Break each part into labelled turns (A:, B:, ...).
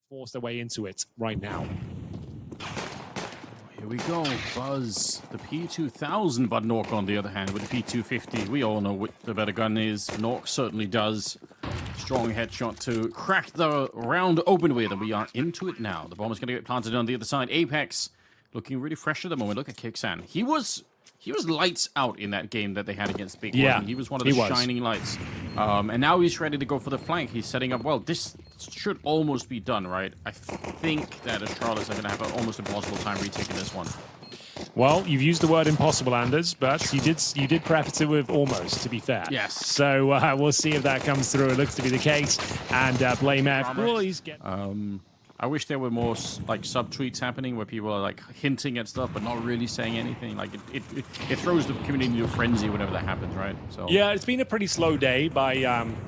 A: force their way into it right now.
B: Here we go, Buzz, the P2000, but Nork on the other hand with the P250. We all know what the better gun is. Nork certainly does. Strong headshot to crack the round open with, and we are into it now. The bomb is going to get planted on the other side. Apeks looking really fresh at the moment. Look at kxan. He was lights out in that game that they had against Big One. He was one of the shining lights. And now he's ready to go for the flank. He's setting up well. This should almost be done, right? I think that Astralis are going to have an almost impossible time retaking this one.
A: Well, you've used the word impossible, Anders, but you did preface it with almost, to be fair.
B: Yes.
A: So we'll see if that comes through. It looks to be the case. And Blame F. Well, he's getting...
B: I wish there were more like sub-tweets happening where people are like hinting at stuff but not really saying anything. Like it throws the community into a frenzy whenever that happens, right? So
A: yeah, it's been a pretty slow day by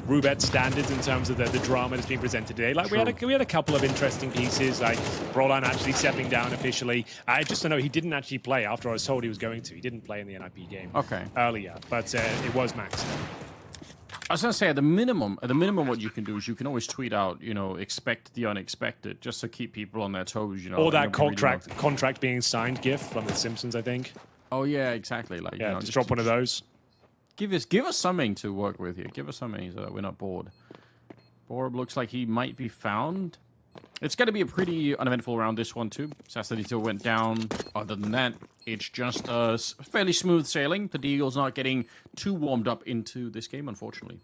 A: Roobet standards in terms of the drama that's being presented today. Like we had a couple of interesting pieces, like Roland actually stepping down officially. I just don't know, he didn't actually play after I was told he was going to. He didn't play in the NIP game earlier, but it was Max.
B: I was gonna say at the minimum, what you can do is you can always tweet out, you know, expect the unexpected, just to keep people on their toes, you know.
A: Or that contract being signed GIF from The Simpsons, I think.
B: Oh yeah, exactly. Like
A: yeah,
B: you know,
A: just drop one of those.
B: Give us something to work with here. Give us something so that we're not bored. Bhop looks like he might be found. It's going to be a pretty uneventful round, this one too. Sassanito went down. Other than that, it's just fairly smooth sailing. The Deagle's not getting too warmed up into this game, unfortunately.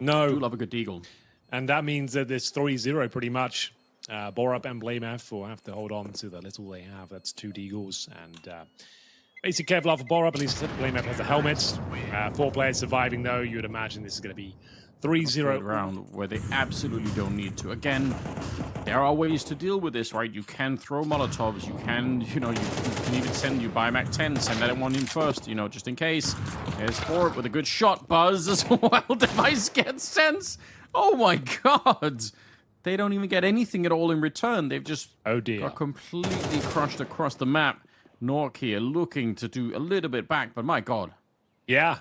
A: No.
B: I do love a good Deagle.
A: And that means that it's 3-0 pretty much. Bhop and Blame F will have to hold on to the little they have. That's 2 Deagles. And basic Kevlar for Bhop. At least Blame F has the helmets. 4 players surviving, though. You would imagine this is going to be 3-0
B: round where they absolutely don't need to. Again, there are ways to deal with this, right? You can throw Molotovs. You can, you know, you can even send you Biomac 10, send that one in first, you know, just in case. There's Bhop with a good shot. Buzz as well. Device gets sense. Oh my god. They don't even get anything at all in return. They've just got completely crushed across the map. Nork here looking to do a little bit back, but my god.
A: Yeah.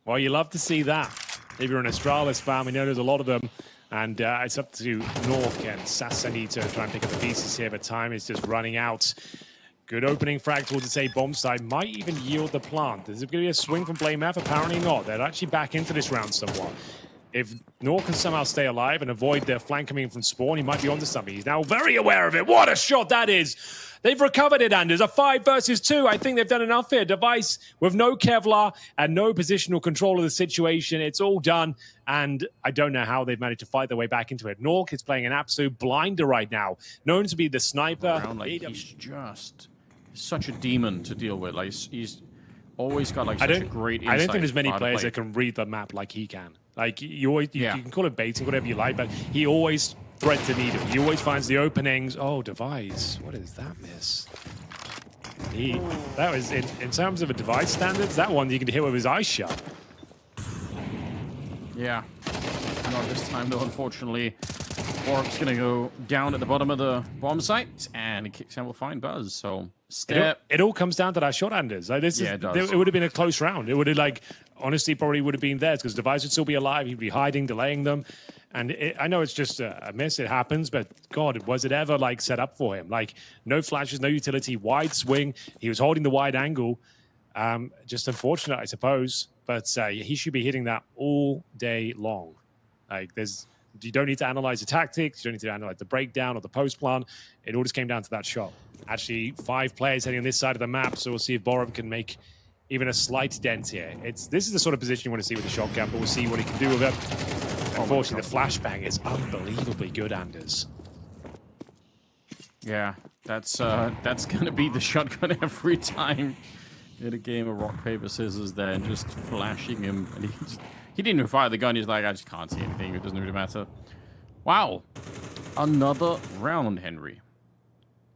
A: Well, you love to see that. If you're an Astralis fan, we know there's a lot of them. And it's up to Nork and Sassanito to try and pick up the pieces here, but time is just running out. Good opening frag towards its A bomb side. Might even yield the plant. Is it going to be a swing from Blame F? Apparently not. They're actually back into this round somewhat. If Nork can somehow stay alive and avoid their flank coming in from spawn, he might be onto something. He's now very aware of it. What a shot that is! They've recovered it, Anders. A 5 versus 2. I think they've done enough here. Device with no Kevlar and no positional control of the situation. It's all done, and I don't know how they've managed to fight their way back into it. Nork is playing an absolute blinder right now. Known to be the sniper.
B: Like, he's just such a demon to deal with. Like, he's always got like such a great insight.
A: I don't think there's many players that can read the map like he can. Like, you can call it baiting, whatever you like, but he always threads the needle. He always finds the openings. Oh, Device. What is that miss? That was, in terms of a Device standards, that one you can hit with his eyes shut.
B: Yeah. Not this time, though, unfortunately. Bhop's going to go down at the bottom of the bomb site, and kxan will find Buzz, so step.
A: It all comes down to that shot, Anders. Like, it would have been a close round. It would have, like, honestly, probably would have been theirs, because Device would still be alive. He'd be hiding, delaying them. And I know it's just a miss, it happens, but God, was it ever like set up for him? Like, no flashes, no utility, wide swing. He was holding the wide angle. Just unfortunate, I suppose. But he should be hitting that all day long. Like, you don't need to analyze the tactics, you don't need to analyze the breakdown or the post plan. It all just came down to that shot. Actually, 5 players heading on this side of the map, so we'll see if Bhop can make even a slight dent here. This is the sort of position you want to see with the shotgun, but we'll see what he can do with it. Unfortunately, the flashbang is unbelievably good, Anders.
B: Yeah, that's going to be the shotgun every time in a game of rock, paper, scissors there, and just flashing him. And he didn't even fire the gun. He's like, I just can't see anything. It doesn't really matter. Wow. Another round, Henry.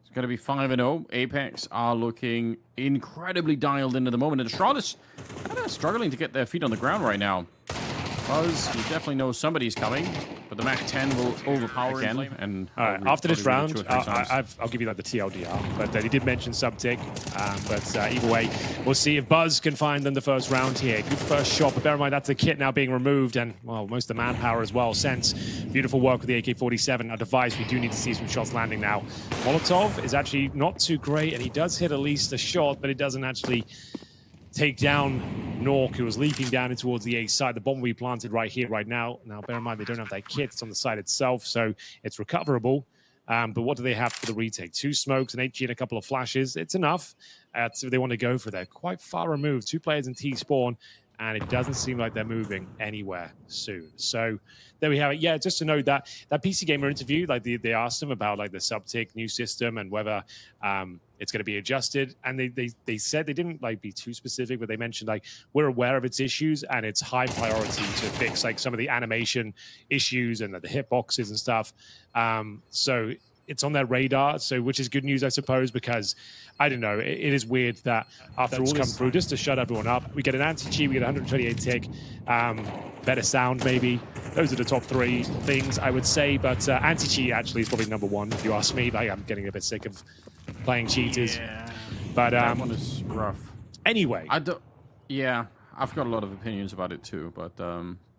B: It's going to be 5-0. Apeks are looking incredibly dialed into the moment. And Astralis kind of struggling to get their feet on the ground right now. Buzz, you definitely know somebody's coming. But the Mac 10 will overpower again. And
A: all right, after this round, I'll give you like the TLDR. But he did mention sub-tick. But either way, we'll see if Buzz can find them the first round here. Good first shot, but bear in mind that's the kit now being removed, and well, most of the manpower as well. Sense, beautiful work with the AK-47. A device, we do need to see some shots landing now. Molotov is actually not too great, and he does hit at least a shot, but it doesn't actually take down Nork, who was leaping down in towards the A side. The bomb will be planted right here, right now. Now, bear in mind, they don't have that kit. It's on the side itself, so it's recoverable. But what do they have for the retake? 2 smokes, an HG, and a couple of flashes. It's enough. So they want to go for that. Quite far removed. 2 players in T spawn, and it doesn't seem like they're moving anywhere soon. So there we have it. Yeah, just to note that PC Gamer interview, like they asked them about like the sub-tick new system and whether it's going to be adjusted. And they said they didn't like be too specific, but they mentioned like we're aware of its issues and it's high priority to fix like some of the animation issues and the hitboxes and stuff. So it's on their radar, so which is good news, I suppose, because I don't know, it is weird that after all come through, just to shut everyone up, we get an anti-cheat, we get 128 tick, better sound maybe. Those are the top 3 things I would say, but anti-cheat actually is probably number 1 if you ask me. Like, I'm getting a bit sick of playing cheaters.
B: Yeah,
A: but
B: that one is rough.
A: Anyway,
B: yeah, I've got a lot of opinions about it too, but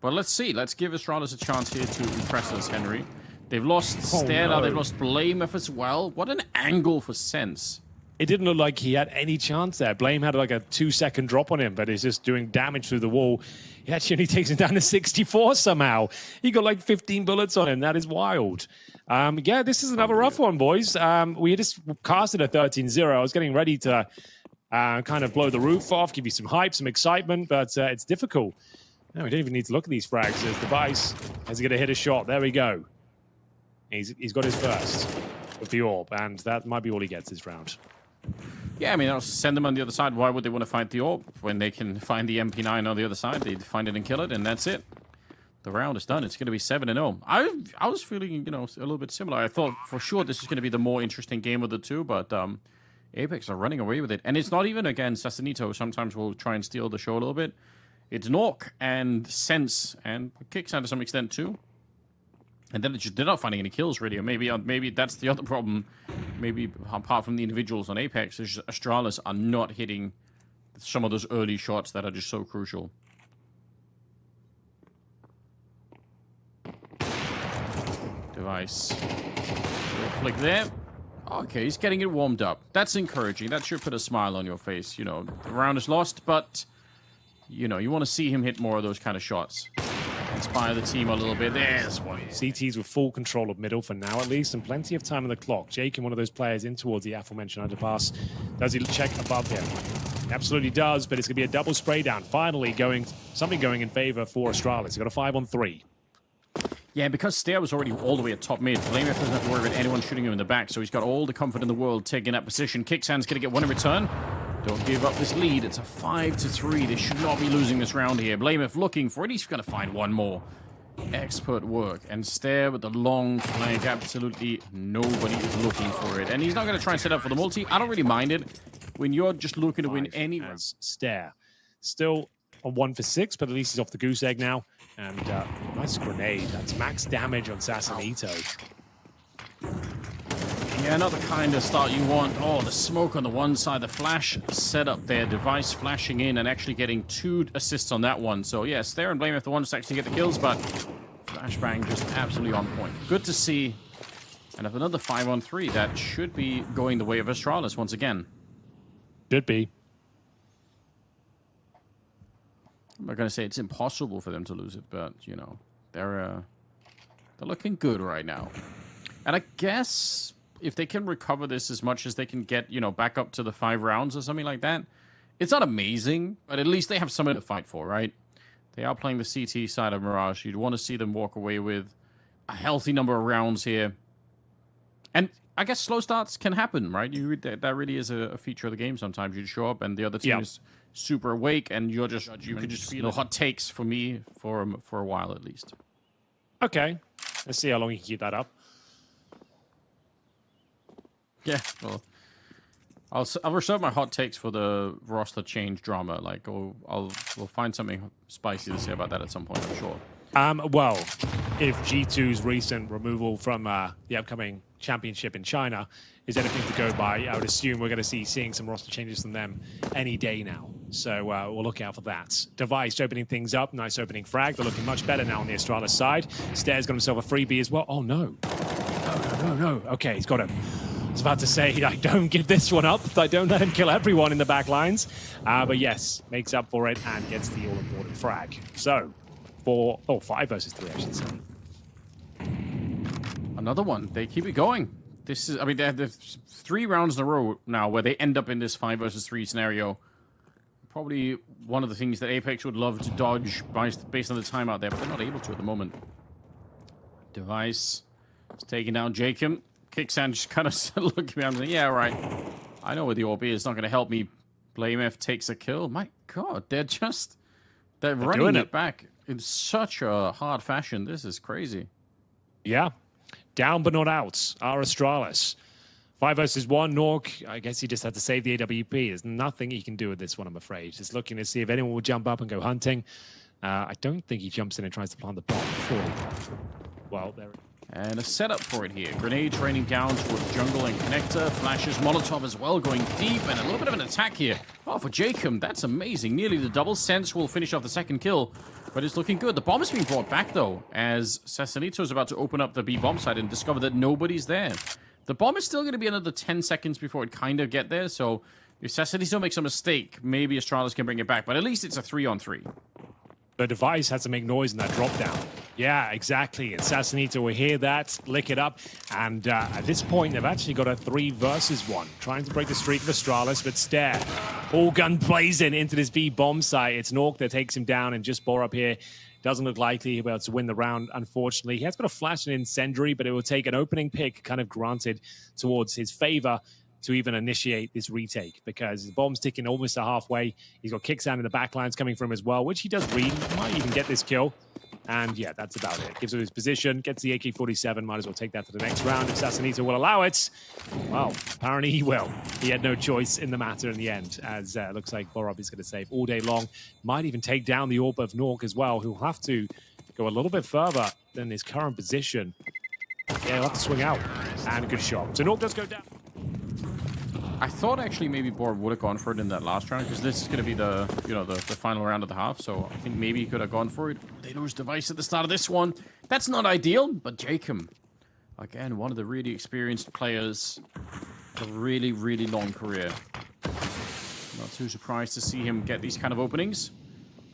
B: let's see. Let's give Astralis a chance here to impress us, Henry. They've lost Stare, no. They've lost Blamef as well. What an angle for Sense.
A: It didn't look like he had any chance there. Blame had like a 2-second drop on him, but he's just doing damage through the wall. He actually only takes him down to 64 somehow. He got like 15 bullets on him. That is wild. Yeah, this is another rough one, boys. We just casted a 13-0. I was getting ready to kind of blow the roof off, give you some hype, some excitement, but it's difficult. No, we don't even need to look at these frags. There's Device. Is he going to hit a shot? There we go. He's got his first with the AWP, and that might be all he gets this round.
B: Yeah, I mean, I'll send them on the other side. Why would they want to fight the AWP when they can find the MP9 on the other side? They'd find it and kill it, and that's it. The round is done. It's going to be 7-0. I was feeling, you know, a little bit similar. I thought for sure this is going to be the more interesting game of the two, but Apeks are running away with it. And it's not even against Assassinito. Sometimes we'll try and steal the show a little bit. It's Nork and Sense and Kicks to some extent too. And then they're not finding any kills, really. Or maybe that's the other problem. Maybe apart from the individuals on Apeks, Astralis are not hitting some of those early shots that are just so crucial. Device. Little flick there. Okay, he's getting it warmed up. That's encouraging. That should put a smile on your face. You know, the round is lost, but, you know, you want to see him hit more of those kind of shots. Inspire the team a little bit. There's one.
A: CT's with full control of middle for now, at least, and plenty of time on the clock. Jake, one of those players in towards the aforementioned underpass. Does he check above him? He absolutely does, but it's going to be a double spray down. Finally, something going in favor for Astralis. He's got a 5-on-3.
B: Yeah, because Stair was already all the way at top mid, Blamef doesn't have to worry about anyone shooting him in the back, so he's got all the comfort in the world taking that position. Kicksan's going to get one in return. Don't give up this lead. It's a 5-3. They should not be losing this round here. Blamef looking for it. He's going to find one more. Expert work. And Stair with the long flank. Absolutely nobody is looking for it. And he's not going to try and set up for the multi. I don't really mind it. When you're just looking to win any round.
A: Stair. Still on 1 for 6, but at least he's off the goose egg now. And nice grenade. That's max damage on Assassinito.
B: Yeah, not the kind of start you want. Oh, the smoke on the one side, the flash set up there, Device flashing in and actually getting 2 assists on that one. So yes, Stair and Blamef the ones to actually get the kills, but flashbang just absolutely on point. Good to see. And if another 5-on-3, that should be going the way of Astralis once again.
A: Should be.
B: I'm not going to say it's impossible for them to lose it, but, you know, they're looking good right now. And I guess if they can recover this as much as they can get, you know, back up to the 5 rounds or something like that, it's not amazing, but at least they have something to fight for, right? They are playing the CT side of Mirage. You'd want to see them walk away with a healthy number of rounds here. And I guess slow starts can happen, right? That really is a feature of the game. Sometimes you show up and the other team is super awake, and you can just feel hot takes for me for a while at least.
A: Okay, let's see how long you can keep that up.
B: Yeah, well, I'll reserve my hot takes for the roster change drama. Like, we'll find something spicy to say about that at some point, I'm sure.
A: Well, if G2's recent removal from the upcoming championship in China is anything to go by, I would assume we're going to seeing some roster changes from them any day now. So we'll look out for that. Device opening things up. Nice opening frag. They're looking much better now on the Astralis side. Stairs got himself a freebie as well. Oh, no. No. Okay, he's got him. I was about to say, I don't give this one up. I don't let him kill everyone in the back lines. But yes, makes up for it and gets the all-important frag. So, 5 versus 3, I should say.
B: Another one. They keep it going. This is, I mean, they have 3 rounds in a row now where they end up in this 5 versus 3 scenario. Probably one of the things that Apeks would love to dodge based on the time out there, but they're not able to at the moment. Device is taking down Jacob. Kicksan just kind of looking around and saying, yeah, right. I know where the orb is. It's not going to help me. BlameF takes a kill. My God, they're running it back in such a hard fashion. This is crazy.
A: Yeah. Down but not out. Our Astralis. 5 versus 1. Nork, I guess he just had to save the AWP. There's nothing he can do with this one, I'm afraid. Just looking to see if anyone will jump up and go hunting. I don't think he jumps in and tries to plant the bomb. Well, there.
B: And a setup for it here. Grenade raining down towards jungle and connector. Flashes Molotov as well, going deep. And a little bit of an attack here. Oh, for Jacob, that's amazing. Nearly the double. Sense will finish off the second kill. But it's looking good. The bomb is being brought back, though, as Sasanito is about to open up the B bomb site and discover that nobody's there. The bomb is still going to be another 10 seconds before it kind of get there. So if Sasanito makes a mistake, maybe Astralis can bring it back. But at least it's a 3-on-3.
A: The Device had to make noise in that drop down. Yeah, exactly. And Sasanito will hear that, lick it up. And at this point, they've actually got a 3 versus 1. Trying to break the streak of Astralis, but Stare. All gun blazing into this B bomb site. It's Nork that takes him down, and just Bhop here doesn't look likely he'll be able to win the round, unfortunately. He has got a flash and incendiary, but it will take an opening pick kind of granted towards his favor to even initiate this retake, because the bomb's ticking almost to halfway. He's got Kicksan in the backlines coming from him as well, which he does read. He might even get this kill. And yeah, that's about it. Gives him his position, gets the AK-47, might as well take that to the next round if Sasanito will allow it. Well, apparently he will. He had no choice in the matter in the end, as looks like Bhop is going to save all day long. Might even take down the orb of Nork as well, who'll have to go a little bit further than his current position. Yeah, he'll have to swing out. And a good shot. So Nork does go down.
B: I thought actually maybe Bhop would have gone for it in that last round, because this is going to be the final round of the half. So I think maybe he could have gone for it. They lose Device at the start of this one. That's not ideal, but Jacob, again, one of the really experienced players, a really, really long career. Not too surprised to see him get these kind of openings.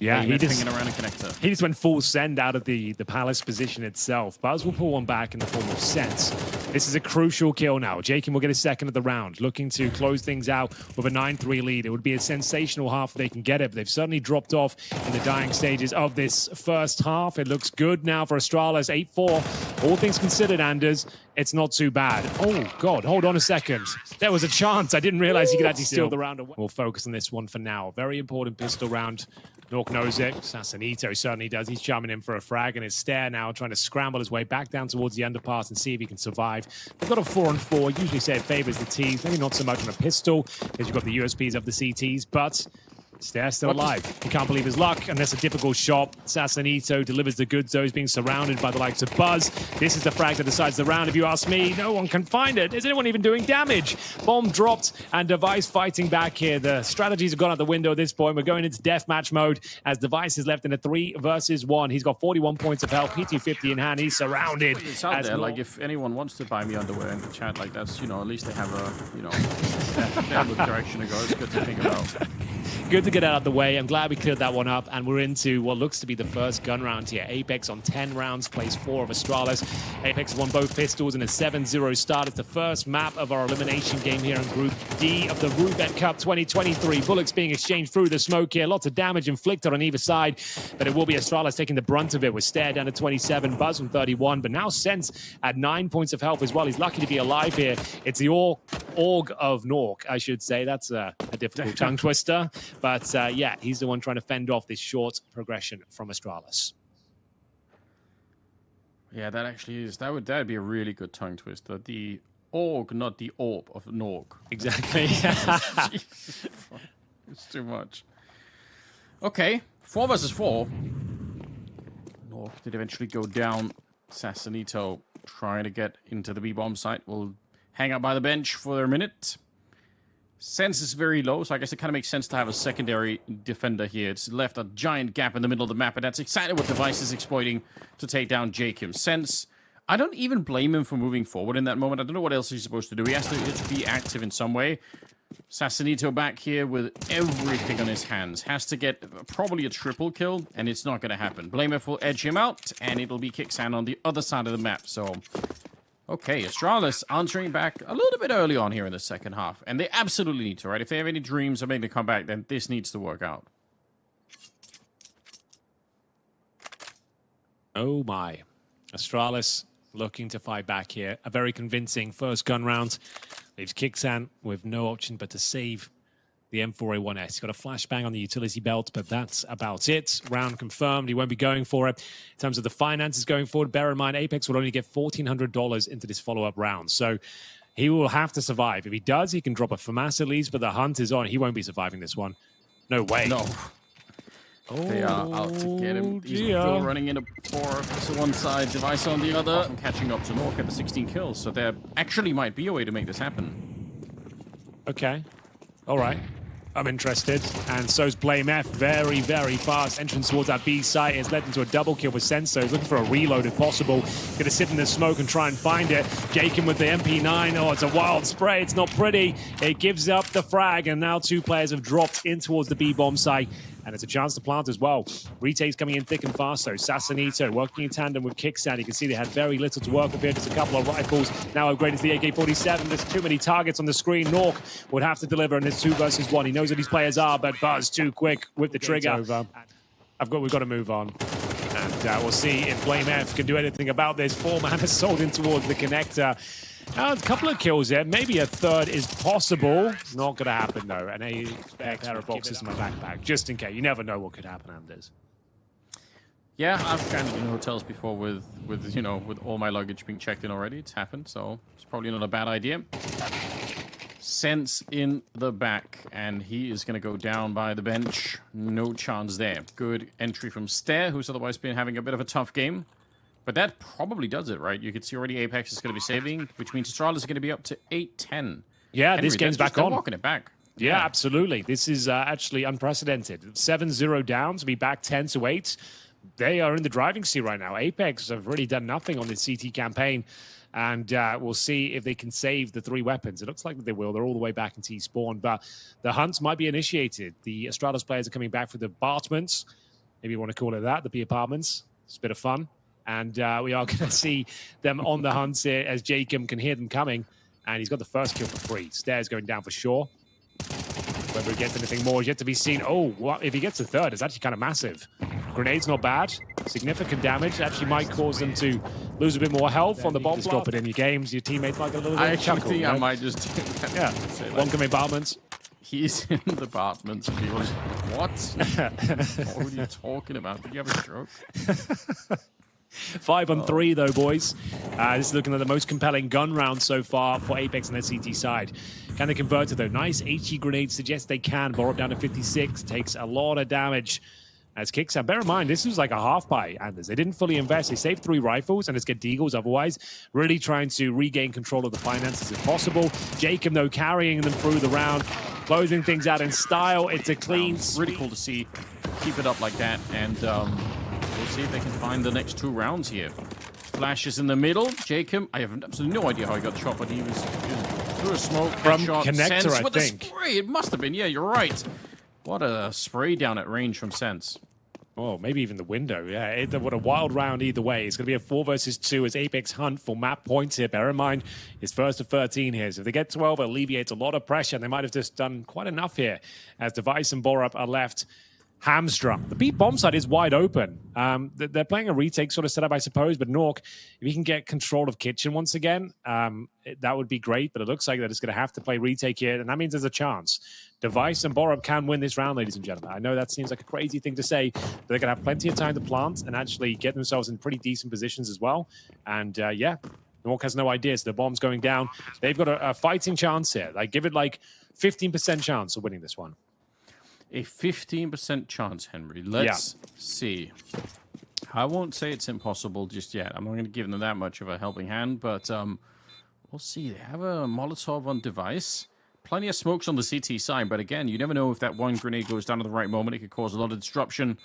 A: Yeah, he just
B: around a connector.
A: He just went full send out of the palace position itself. Buzz will pull one back in the form of Sense. This is a crucial kill now. Jacob will get a second of the round, looking to close things out with a 9-3 lead. It would be a sensational half if they can get it, but they've certainly dropped off in the dying stages of this first half. It looks good now for Astralis, 8-4. All things considered, Anders, it's not too bad. Oh, God, hold on a second. There was a chance. I didn't realize he could actually steal the round away. We'll focus on this one for now. Very important pistol round. Nork knows it. Sasanito certainly does. He's charming in for a frag, and his Stare now trying to scramble his way back down towards the underpass and see if he can survive. They've got a 4-on-4. Usually say it favors the T's. Maybe not so much on a pistol, because you've got the USPs of the CTs, but Stare's still alive. He can't believe his luck, and that's a difficult shot. Sasanito delivers the goods, though. He's being surrounded by the likes of Buzz. This is the frag that decides the round, if you ask me. No one can find it. Is anyone even doing damage? Bomb dropped, and Device fighting back here. The strategies have gone out the window at this point. We're going into deathmatch mode, as Device is left in a 3 versus 1. He's got 41 points of health, P250 in hand. He's surrounded.
B: It's out there. Like, if anyone wants to buy me underwear in the chat, like, that's, at least they have a, they have a direction to go. It's good to think about.
A: Good to get out of the way. I'm glad we cleared that one up, and we're into what looks to be the first gun round here. Apeks on 10 rounds, plays 4 of Astralis. Apeks won both pistols in a 7-0 start. It's the first map of our elimination game here in Group D of the Roobet Cup 2023. Bullets being exchanged through the smoke here. Lots of damage inflicted on either side, but it will be Astralis taking the brunt of it, with Stare down to 27, Buzz from 31, but now Sense at 9 points of health as well. He's lucky to be alive here. It's the org of Nork, I should say. That's a difficult tongue twister. But yeah, he's the one trying to fend off this short progression from Astralis.
B: Yeah, that actually is. That'd be a really good tongue twister. The org, not the orb of Nork.
A: Exactly.
B: It's too much. Okay, 4 versus 4. Nork did eventually go down Sassanito trying to get into the B-bomb site. Will hang out by the bench for a minute. Sense is very low, so I guess it kind of makes sense to have a secondary defender here. It's left a giant gap in the middle of the map, and that's exactly what Device is exploiting to take down Jacob. Sense, I don't even blame him for moving forward in that moment. I don't know what else he's supposed to do. He has to be active in some way. Sassanito back here with everything on his hands. Has to get probably a triple kill, and it's not going to happen. Blameff will edge him out, and it'll be Kixan on the other side of the map, so... Okay, Astralis answering back a little bit early on here in the second half. And they absolutely need to, right? If they have any dreams of making a comeback, then this needs to work out.
A: Oh my. Astralis looking to fight back here. A very convincing first gun round. Leaves Kixan with no option but to save the M4A1S. He's got a flashbang on the utility belt, but that's about it. Round confirmed. He won't be going for it. In terms of the finances going forward, bear in mind, Apeks will only get $1,400 into this follow-up round. So he will have to survive. If he does, he can drop a FAMAS at least, but the hunt is on. He won't be surviving this one. No way.
B: No. They are out to get him. He's still running into Bhop to one side, Device on the other, and catching up to Nork at the 16 kills. So there actually might be a way to make this happen.
A: Okay. All right. I'm interested, and so's Blameff. Very, very fast entrance towards that B site. It's led into a double kill with Senso. He's looking for a reload if possible. Gonna sit in the smoke and try and find it. Jacob with the MP9. Oh, it's a wild spray. It's not pretty. It gives up the frag, and now two players have dropped in towards the B-bomb site. And it's a chance to plant as well. Retake's coming in thick and fast, so Sassanito working in tandem with Kixan. You can see they had very little to work with here. Just a couple of rifles. Now upgraded to the AK-47. There's too many targets on the screen. Nork would have to deliver, and it's 2 versus 1. He knows who these players are, but Buzz too quick with the trigger. We've got to move on. And we'll see if Blameff can do anything about this. 4-man assault in towards the connector. A couple of kills there. Maybe a third is possible. Not going to happen, though. And a pair of boxes in my backpack, just in case. You never know what could happen, Anders.
B: Yeah, I've kind of been in hotels before with all my luggage being checked in already. It's happened, so it's probably not a bad idea. Sense in the back, and he is going to go down by the bench. No chance there. Good entry from Stair, who's otherwise been having a bit of a tough game. But that probably does it, right? You can see already Apeks is going to be saving, which means Astralis is going to be up to 8-10.
A: Yeah, Henry, this game's back on.
B: Walking it back.
A: Yeah, absolutely. This is actually unprecedented. 7-0 down to be back 10-8. They are in the driving seat right now. Apeks have really done nothing on this CT campaign. And we'll see if they can save the 3 weapons. It looks like they will. They're all the way back in T-spawn. But the hunts might be initiated. The Astralis players are coming back for the apartments. Maybe you want to call it that, the B apartments. It's a bit of fun. And we are going to see them on the hunt here as Jacob can hear them coming. And he's got the first kill for free. Stairs going down for sure. Whether he gets anything more is yet to be seen. Oh, what? If he gets the third, it's actually kind of massive. Grenade's not bad. Significant damage. Actually might cause them to lose a bit more health on the bomb. Just drop it in your games. Your teammates might get a little bit
B: I
A: of chuckle.
B: think I might just do that.
A: Yeah. One coming apartments.
B: He's in the apartments. What? What are you talking about? Did you have a stroke?
A: 5-on-3 though, boys. This is looking at the most compelling gun round so far for Apeks on their CT side. Can they convert it though? Nice HE grenade suggests they can. Bhop down to 56. Takes a lot of damage as Kixan. Bear in mind, this was like a half buy, Anders. They didn't fully invest. They saved 3 rifles and just get deagles otherwise. Really trying to regain control of the finances if possible. Jacob, though, carrying them through the round. Closing things out in style. It's a clean sweep.
B: Really cool to see. Keep it up like that. And we'll see if they can find the next 2 rounds here. Flashes in the middle. Jacob, I have absolutely no idea how he got shot, but he was through a smoke.
A: From
B: shot.
A: connector,
B: Sense
A: I
B: with
A: think.
B: The spray. It must have been. Yeah, you're right. What a spray down at range from Sense.
A: Oh, maybe even the window. Yeah, what a wild round either way. It's going to be a 4 versus 2 as Apeks hunt for map points here. Bear in mind, it's first to 13 here. So if they get 12, it alleviates a lot of pressure. And they might have just done quite enough here as Device and Bhop are left hamstrung. The B bomb side is wide open. They're playing a retake sort of setup, I suppose. But Nork, if he can get control of Kitchen once again, that would be great. But it looks like they're just going to have to play retake here. And that means there's a chance. Device and Bhop can win this round, ladies and gentlemen. I know that seems like a crazy thing to say, but they're going to have plenty of time to plant and actually get themselves in pretty decent positions as well. And yeah, Nork has no idea. So the bomb's going down. They've got a fighting chance here. Like, give it like 15% chance of winning this one.
B: A 15% chance, Henry. Let's see I won't say it's impossible just yet. I'm not going to give them that much of a helping hand, but we'll see. They have a Molotov on device. Plenty of smokes on the CT side, but again, you never know if that one grenade goes down at the right moment. It could cause a lot of disruption.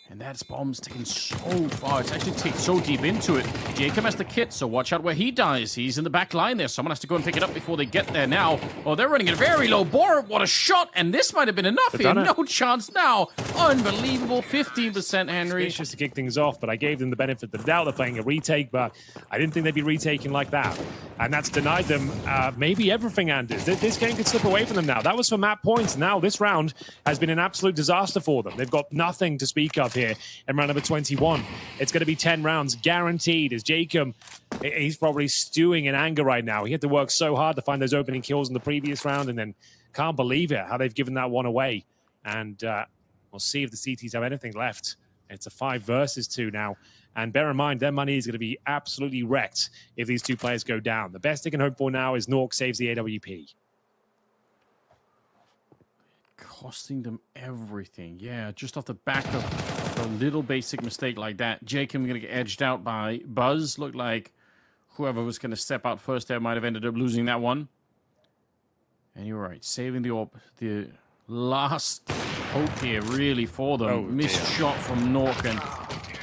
B: And that bomb's taken so far. It's actually taken so deep into it. Jacob has the kit, so watch out where he dies. He's in the back line there. Someone has to go and pick it up before they get there now. Oh, they're running at a very low bar. What a shot. And this might have been enough here. No chance now. Unbelievable. 15%, Henry.
A: It's just to kick things off, but I gave them the benefit of the doubt. They're playing a retake, but I didn't think they'd be retaking like that. And that's denied them maybe everything, Anders. This game could slip away from them now. That was for map points. Now this round has been an absolute disaster for them. They've got nothing to speak of here in round number 21. It's going to be 10 rounds guaranteed as Jacob, he's probably stewing in anger right now. He had to work so hard to find those opening kills in the previous round and then can't believe it, how they've given that one away. And we'll see if the CTs have anything left. It's a 5 versus 2 now. And bear in mind, their money is going to be absolutely wrecked if these two players go down. The best they can hope for now is Nork saves the AWP.
B: Costing them everything. Yeah, just off the back of a little basic mistake like that. Jacob going to get edged out by buzz. Looked like whoever was going to step out first there might have ended up losing that one. And you're right, saving the last hope here really for them.
A: Oh,
B: missed shot from Nork, and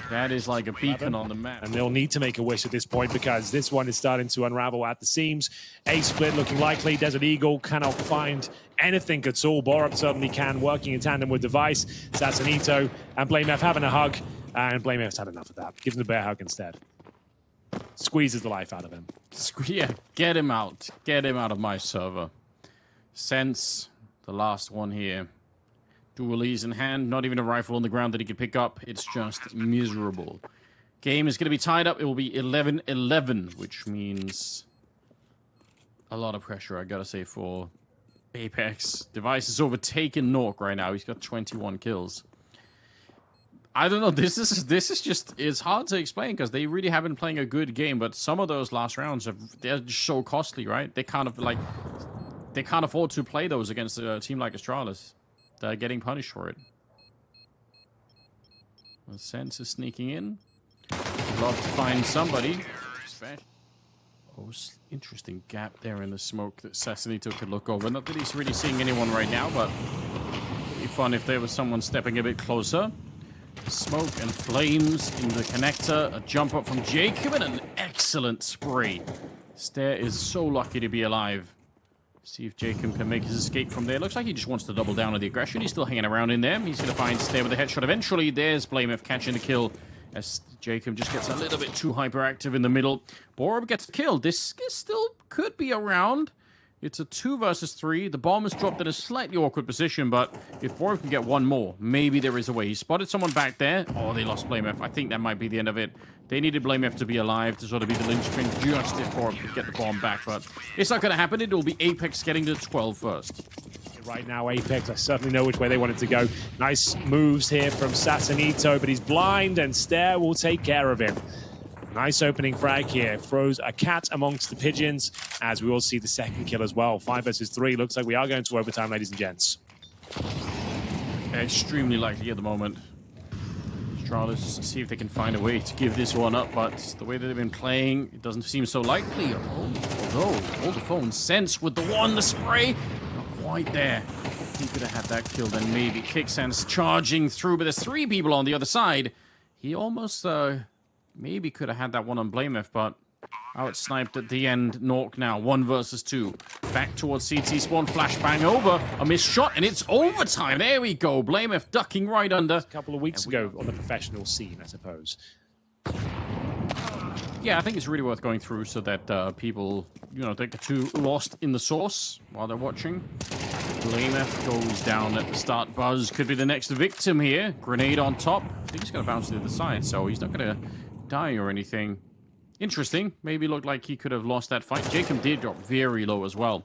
B: that is like a beacon on the map.
A: And they'll need to make a wish at this point because this one is starting to unravel at the seams. A split looking likely. Desert Eagle cannot find anything at all. Bhop certainly can, working in tandem with Device. Sassanito and BlameF having a hug. And BlameF's had enough of that. Gives him a bear hug instead. Squeezes the life out of him.
B: Yeah, get him out. Get him out of my server. Sense, the last one here. Dualies in hand, not even a rifle on the ground that he could pick up. It's just miserable. Game is going to be tied up. It will be 11-11, which means a lot of pressure, I gotta say, for Apeks. Device is overtaken Nork right now. He's got 21 kills. I don't know. This is just, it's hard to explain because they really have been playing a good game, but some of those last rounds they're just so costly, right? They can't afford to play those against a team like Astralis. They're getting punished for it. The Sense is sneaking in. Love to find somebody. Oh, interesting gap there in the smoke that Sassanito could look over. Not that he's really seeing anyone right now, but it'd be fun if there was someone stepping a bit closer. Smoke and flames in the connector. A jump up from Jacob and an excellent spray. Stair is so lucky to be alive. See if Jacob can make his escape from there. Looks like he just wants to double down on the aggression. He's still hanging around in there. He's going to find Stair with a headshot. Eventually, there's BlameF catching the kill as Jacob just gets a little bit too hyperactive in the middle. Bhop gets killed. This still could be around. It's a 2 versus 3. The bomb is dropped in a slightly awkward position, but if Bhop can get one more, maybe there is a way. He spotted someone back there. Oh, they lost BlameF. I think that might be the end of it. They needed BlameF to be alive to sort of be the linchpin just if Bhop could get the bomb back, but it's not going to happen. It will be Apeks getting to 12 first.
A: Right now, Apeks, I certainly know which way they wanted to go. Nice moves here from Sassanito, but he's blind, and Stair will take care of him. Nice opening frag here. Throws a cat amongst the pigeons, as we will see the second kill as well. 5 versus 3. Looks like we are going to overtime, ladies and gents.
B: Extremely likely at the moment. Astralis, see if they can find a way to give this one up, but the way that they've been playing, it doesn't seem so likely. Although, hold the phone. Sense with the spray. Not quite there. He could have had that kill, then maybe Kicksands charging through, but there's 3 people on the other side. He almost, maybe could have had that one on BlameF, but out sniped at the end. Nork now, 1 versus 2. Back towards CT spawn, flashbang over. A missed shot, and it's overtime. There we go. BlameF ducking right under.
A: A couple of weeks ago on the professional scene, I suppose.
B: Yeah, I think it's really worth going through so that people, don't get too lost in the source while they're watching. BlameF goes down at the start. Buzz could be the next victim here. Grenade on top. I think he's going to bounce to the other side, so he's not going to die or anything. Interesting. Maybe looked like he could have lost that fight. Jacob did drop very low as well.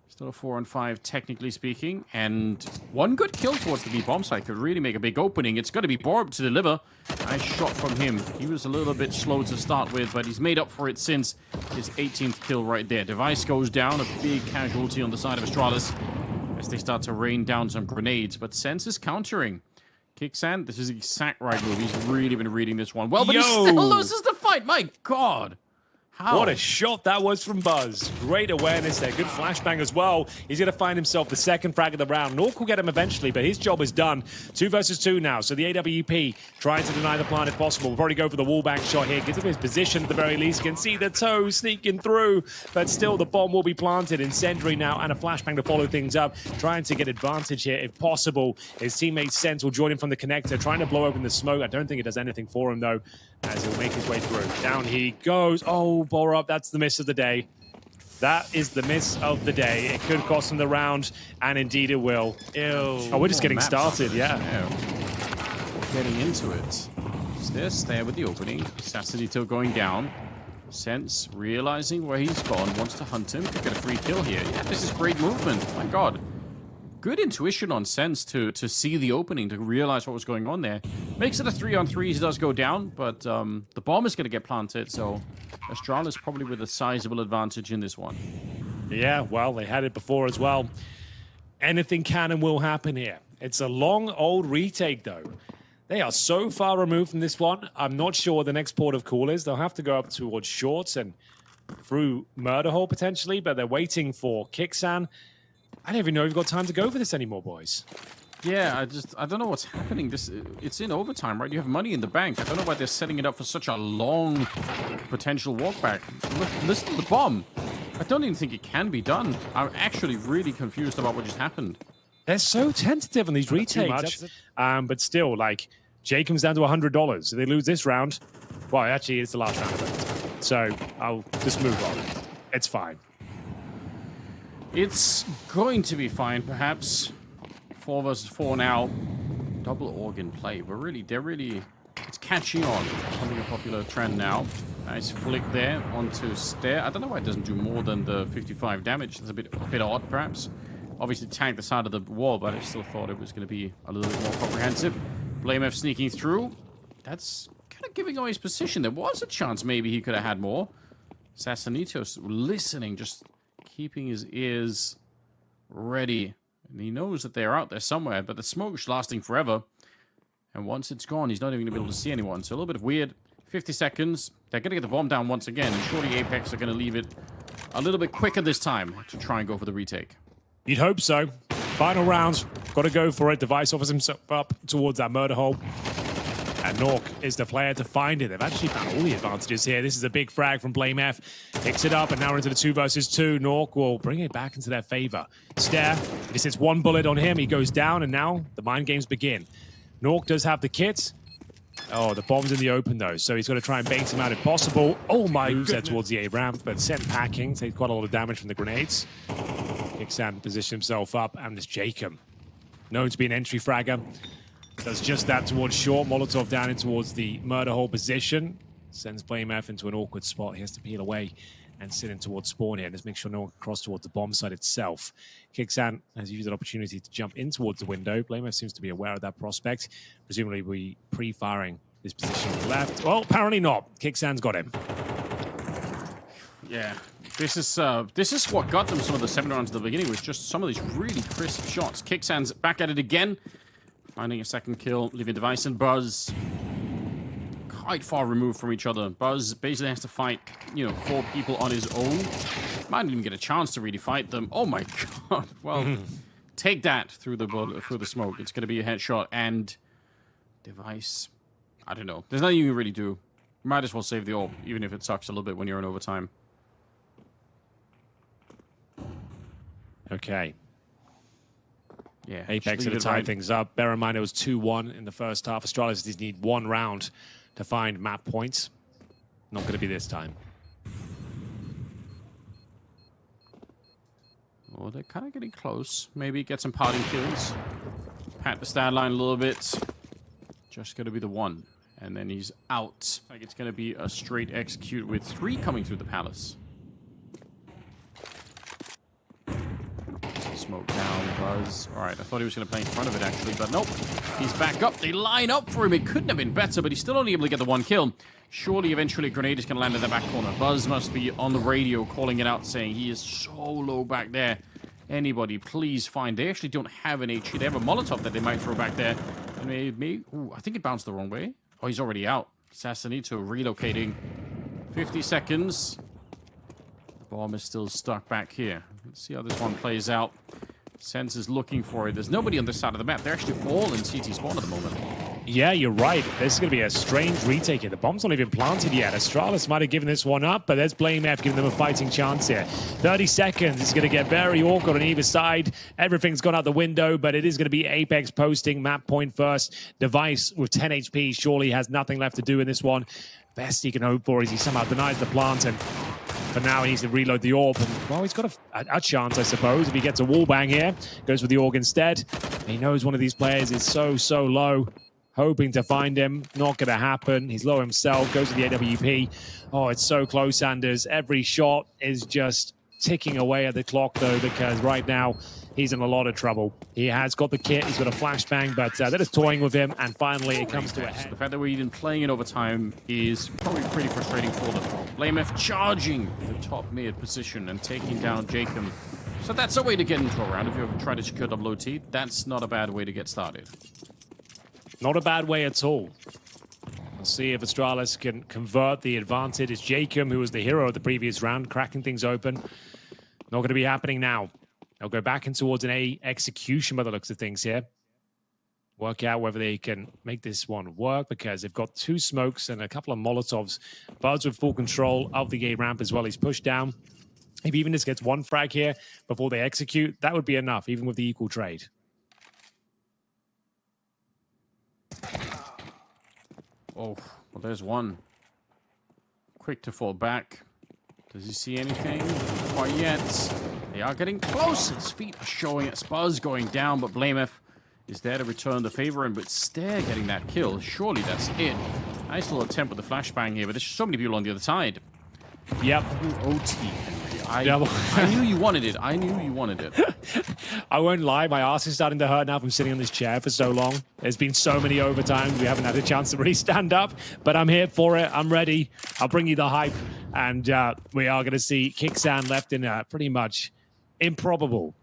B: Still a 4-on-5, technically speaking. And one good kill towards the B bomb site could really make a big opening. It's going to be Bhop to deliver. Nice shot from him. He was a little bit slow to start with, but he's made up for it since his 18th kill right there. Device goes down. A big casualty on the side of Astralis as they start to rain down some grenades. But Sense is countering. Kicksand, this is the exact right move. He's really been reading this one well, but he
A: Yo!
B: still loses the fight. My God. How?
A: What a shot that was from Buzz. Great awareness there. Good flashbang as well. He's going to find himself the second frag of the round. Nork will get him eventually, but his job is done. 2 versus 2 now. So the AWP trying to deny the plant if possible. We'll probably go for the wallbang shot here. Gets him his position at the very least. Can see the toe sneaking through, but still the bomb will be planted. Incendiary now and a flashbang to follow things up. Trying to get advantage here if possible. His teammate Sense will join him from the connector, trying to blow open the smoke. I don't think it does anything for him though, as he'll make his way through. Down he goes. Oh, ball up. That's the miss of the day. That is the miss of the day. It could cost him the round, and indeed it will. Ew. Oh, we're just getting started, yeah.
B: Getting into it. Stare with the opening. Assassinito going down. Sense realizing where he's gone, wants to hunt him. Could get a free kill here. Yeah, this is great movement. My God. Good intuition on Sense to see the opening, to realize what was going on there. Makes it a 3-on-3. He does go down, but the bomb is going to get planted, so Astralis probably with a sizable advantage in this one.
A: Yeah, well, they had it before as well. Anything can and will happen here. It's a long, old retake, though. They are so far removed from this one. I'm not sure what the next port of call is. They'll have to go up towards shorts and through murder hole, potentially, but they're waiting for Kicksan. I don't even know if we've got time to go for this anymore, boys.
B: Yeah, I don't know what's happening. It's in overtime, right? You have money in the bank. I don't know why they're setting it up for such a long potential walkback. Look, listen to the bomb. I don't even think it can be done. I'm actually really confused about what just happened.
A: They're so tentative on these retakes. But still, like, Jay comes down to $100. So they lose this round. Well, actually, it's the last round of it. So I'll just move on. It's fine.
B: It's going to be fine, perhaps. 4 versus 4 now. Double organ play. It's catching on. Becoming a popular trend now. Nice flick there onto Stare. I don't know why it doesn't do more than the 55 damage. That's a bit odd, perhaps. Obviously tanked the side of the wall, but I still thought it was going to be a little bit more comprehensive. BlameF sneaking through. That's kind of giving away his position. There was a chance maybe he could have had more. Assassinito's listening, just keeping his ears ready. And he knows that they're out there somewhere, but the smoke's lasting forever. And once it's gone, he's not even going to be able to see anyone. So a little bit of weird. 50 seconds. They're going to get the bomb down once again. And surely Apeks are going to leave it a little bit quicker this time to try and go for the retake.
A: You'd hope so. Final round. Got to go for it. Device offers himself up towards that murder hole. And Nork is the player to find it. They've actually found all the advantages here. This is a big frag from BlameF. Picks it up, and now we're into the 2 versus 2. Nork will bring it back into their favor. Stare. This hits one bullet on him. He goes down, and now the mind games begin. Nork does have the kit. Oh, the bomb's in the open, though, so he's got to try and bait him out if possible. Oh, my goodness. There towards the A ramp, but sent packing. Takes quite a lot of damage from the grenades. Kicksan position himself up, and this Jacob, known to be an entry fragger, does just that towards short. Molotov down in towards the murder hole position. Sends BlameF into an awkward spot. He has to peel away and sit in towards spawn here. Just make sure no one can cross towards the bomb site itself. Kicksan has used an opportunity to jump in towards the window. BlameF seems to be aware of that prospect. Presumably we pre-firing this position on the left. Well, apparently not. Kicksan's got him.
B: Yeah, this is what got them some of the 7 rounds at the beginning, was just some of these really crisp shots. Kicksan's back at it again. Finding a second kill, leaving Device and Buzz quite far removed from each other. Buzz basically has to fight, 4 people on his own. Might not even get a chance to really fight them. Oh my God. Well, take that through the smoke. It's going to be a headshot. And Device, I don't know. There's nothing you can really do. Might as well save the orb, even if it sucks a little bit when you're in overtime.
A: Okay.
B: Yeah,
A: Apeks are to tie things up. Bear in mind it was 2-1 in the first half. Astralis just need 1 round to find map points. Not going to be this time.
B: Oh, they're kind of getting close. Maybe get some parting kills. Pat the stat line a little bit. Just going to be the 1. And then he's out. Like it's going to be a straight execute with 3 coming through the palace. Smoke down, Buzz. Alright, I thought he was going to play in front of it, actually, but nope. He's back up. They line up for him. It couldn't have been better, but he's still only able to get the 1 kill. Surely, eventually, a grenade is going to land in the back corner. Buzz must be on the radio calling it out, saying he is so low back there. Anybody, please find. They actually don't have an HE. They have a Molotov that they might throw back there. Maybe. Ooh, I think it bounced the wrong way. Oh, he's already out. Assassinito relocating. 50 seconds. The bomb is still stuck back here. Let's see how this one plays out. Sense is looking for it. There's nobody on this side of the map. They're actually all in CT spawn at the moment.
A: Yeah, you're right. This is going to be a strange retake here. The bomb's not even planted yet. Astralis might have given this one up, but there's blamef giving them a fighting chance here. 30 seconds. It's going to get very awkward on either side. Everything's gone out the window, but it is going to be Apeks posting map point first. Device with 10 HP surely has nothing left to do in this one. Best he can hope for is he somehow denies the plant, and for now he needs to reload the orb. And, well, he's got a chance, I suppose, if he gets a wall bang here. Goes with the orb instead. He knows one of these players is so low. Hoping to find him. Not going to happen. He's low himself. Goes to the AWP. Oh, it's so close, Anders. Every shot is just ticking away at the clock, though, because right now he's in a lot of trouble. He has got the kit. He's got a flashbang, but they're just toying with him, and finally it comes to a head.
B: The fact that we're even playing in overtime is probably pretty frustrating for them. blamef charging the top mid position and taking down Jacob. So that's a way to get into a round. If you ever try to secure double OT, that's not a bad way to get started.
A: Not a bad way at all. We'll see if Astralis can convert the advantage. It's Jacob, who was the hero of the previous round, cracking things open. Not going to be happening now. They'll go back in towards an A execution by the looks of things here. Work out whether they can make this one work, because they've got 2 smokes and a couple of Molotovs. buzz with full control of the A ramp as well. He's pushed down. If even just gets 1 frag here before they execute, that would be enough, even with the equal trade.
B: Oh, well, there's one. Quick to fall back. Does he see anything? Not quite yet. They are getting close. His feet are showing it. Spuzz going down, but blamef is there to return the favor, and but Stair getting that kill. Surely that's it. Nice little attempt with the flashbang here, but there's so many people on the other side.
A: Yep.
B: OT. I knew you wanted it. I knew you wanted it.
A: I won't lie, my ass is starting to hurt now from sitting on this chair for so long. There's been so many overtimes, we haven't had a chance to really stand up, but I'm here for it. I'm ready. I'll bring you the hype, and we are going to see teccsgocontact left in a pretty much improbable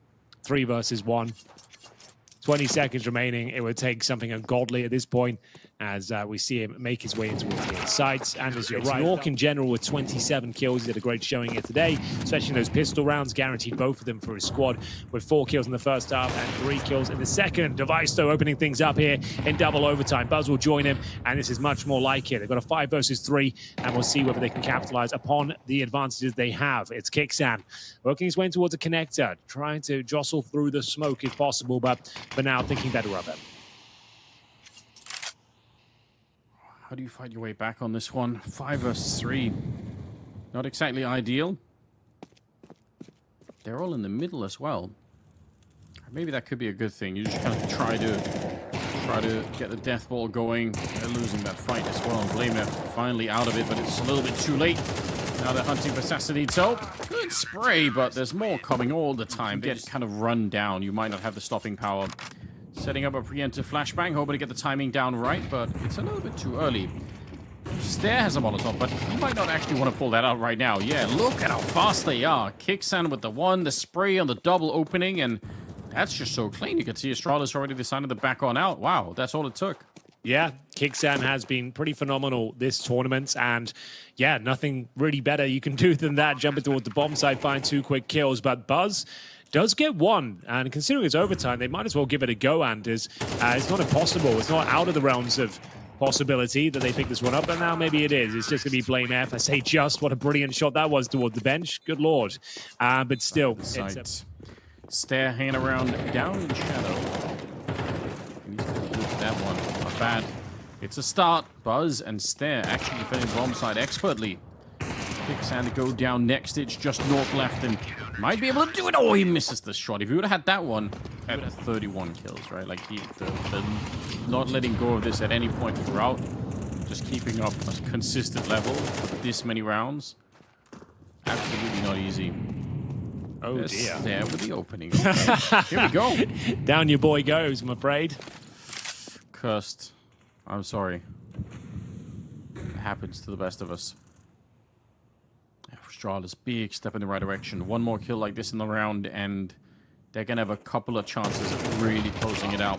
A: 3 versus 1. 20 seconds remaining. It would take something ungodly at this point as we see him make his way into the sights. And as you're right, York in general with 27 kills. He did a great showing here today, especially in those pistol rounds. Guaranteed both of them for his squad with 4 kills in the first half and 3 kills in the second. Device, though, opening things up here in double overtime. buzz will join him, and this is much more like it. They've got a 5 versus 3, and we'll see whether they can capitalize upon the advantages they have. It's teccsgocontact working his way towards a connector, trying to jostle through the smoke if possible, but for now, thinking better of it.
B: How do you fight your way back on this one? 5 versus 3. Not exactly ideal. They're all in the middle as well. Maybe that could be a good thing. You just kind of try to get the death ball going. They're losing that fight as well. blamef finally out of it, but it's a little bit too late. Now they're hunting for Assassinito. Good spray, but there's more coming all the time. Get kind of run down. You might not have the stopping power. Setting up a preemptive flashbang, hoping to get the timing down right, but it's a little bit too early. Stair has a Molotov, but he might not actually want to pull that out right now. Yeah, look at how fast they are. teccsgocontact with the 1, the spray on the double opening, and that's just so clean. You can see Astralis already decided to back on out. Wow, that's all it took.
A: Yeah, teccsgocontact has been pretty phenomenal this tournament, and yeah, nothing really better you can do than that. Jumping towards the bomb side, find 2 quick kills, but buzz does get 1, and considering it's overtime, they might as well give it a go, Anders. It's not impossible. It's not out of the realms of possibility that they pick this one up, but now maybe it is. It's just going to be blamef. I say just, what a brilliant shot that was towards the bench. Good lord. But still, it's
B: Stair hanging around down in shadow. And he's going to look at that one. Not bad. It's a start. buzz and Stair actually defending bomb side expertly. teccsgocontact to go down next. It's just north left and might be able to do it. Oh, he misses the shot. If he would have had that one, he would have 31 kills, right? Like, the not letting go of this at any point throughout, just keeping up a consistent level for this many rounds. Absolutely not easy.
A: Oh, dear.
B: There with the opening. Here we go.
A: Down your boy goes, I'm afraid.
B: Cursed. I'm sorry. It happens to the best of us. Astralis, big step in the right direction. 1 more kill like this in the round, and they're going to have a couple of chances of really closing it out.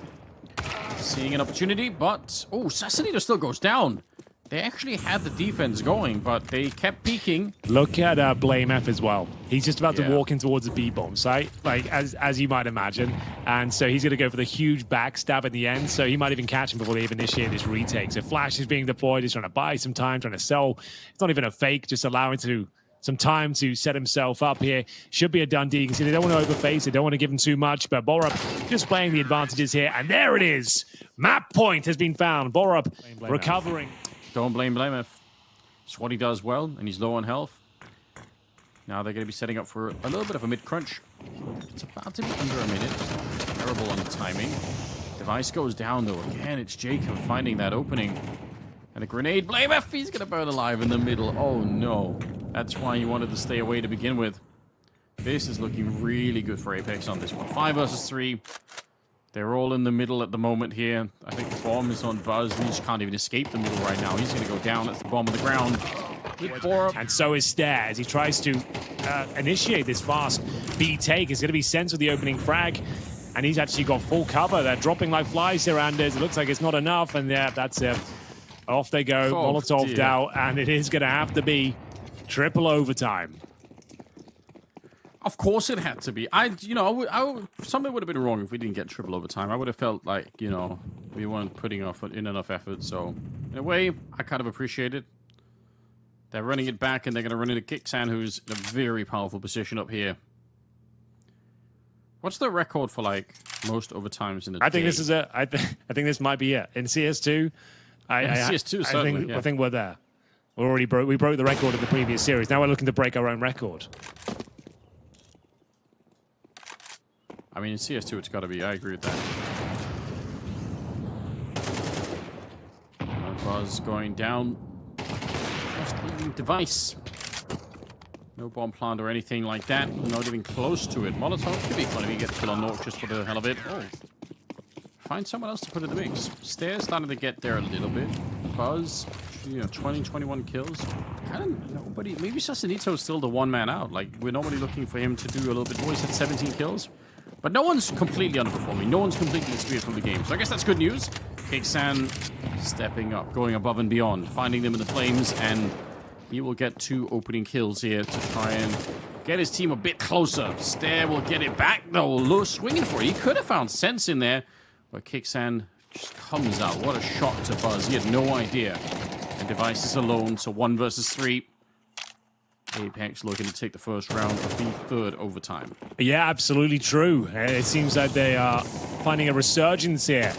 B: Seeing an opportunity, but... Oh, Sassanito still goes down. They actually had the defense going, but they kept peeking.
A: Look at Blame F as well. He's just about to walk in towards the B-bomb site, like as you might imagine. And so he's going to go for the huge backstab at the end. So he might even catch him before they even initiate this retake. So Flash is being deployed. He's trying to buy some time, trying to sell. It's not even a fake, just allowing some time to set himself up here. Should be a done deal. You can see they don't want to overface. They don't want to give him too much. But Bhop just playing the advantages here. And there it is. Map point has been found. Bhop recovering.
B: Don't blame F. It's what he does well, and he's low on health. Now they're going to be setting up for a little bit of a mid-crunch. It's about to be under a minute. Terrible on the timing. Device goes down, though. Again, it's Jacob finding that opening. And a grenade. Blame F, he's going to burn alive in the middle. Oh, no. That's why you wanted to stay away to begin with. This is looking really good for Apeks on this one. 5 versus 3. They're all in the middle at the moment here. I think the bomb is on Buzz. He just can't even escape the middle right now. He's going to go down. That's the bomb on the ground.
A: And so is Stair as he tries to initiate this fast B take. It's going to be Sense with the opening frag. And he's actually got full cover. They're dropping like flies here, Anders. It looks like it's not enough. And yeah, that's it. Off they go. Molotov'd out. And it is going to have to be triple overtime.
B: Of course it had to be. Something would have been wrong if we didn't get triple overtime. I would have felt like, we weren't putting in enough effort. So, in a way, I kind of appreciate it. They're running it back, and they're going to run into teccsgocontact, who's in a very powerful position up here. What's the record for, like, most overtimes in a day?
A: I think this is I think this might be it. In CS2,
B: CS2, certainly,
A: I think we're there. We broke the record of the previous series. Now we're looking to break our own record.
B: I mean, in CS2, it's got to be. I agree with that. Buzz going down. Just leaving Device. No bomb plant or anything like that. Not even close to it. Molotov could be fun if he gets kill on Nork just for the hell of it. Oh. Find someone else to put in the mix. Stairs starting to get there a little bit. Buzz, 20, 21 kills. Kind of nobody. Maybe Sassanito's still the one man out. Like, we're normally looking for him to do a little bit more. He's had 17 kills. But no one's completely underperforming. No one's completely disappeared from the game. So I guess that's good news. teccsgocontact stepping up, going above and beyond, finding them in the flames, and he will get 2 opening kills here to try and get his team a bit closer. Stair will get it back, though. Low swinging for it. He could have found Sense in there, but teccsgocontact just comes out. What a shot to Buzz. He had no idea. And Device is alone, so 1 versus 3. Apeks looking to take the first round of the 3rd overtime.
A: Yeah, absolutely true. It seems like they are finding a resurgence here.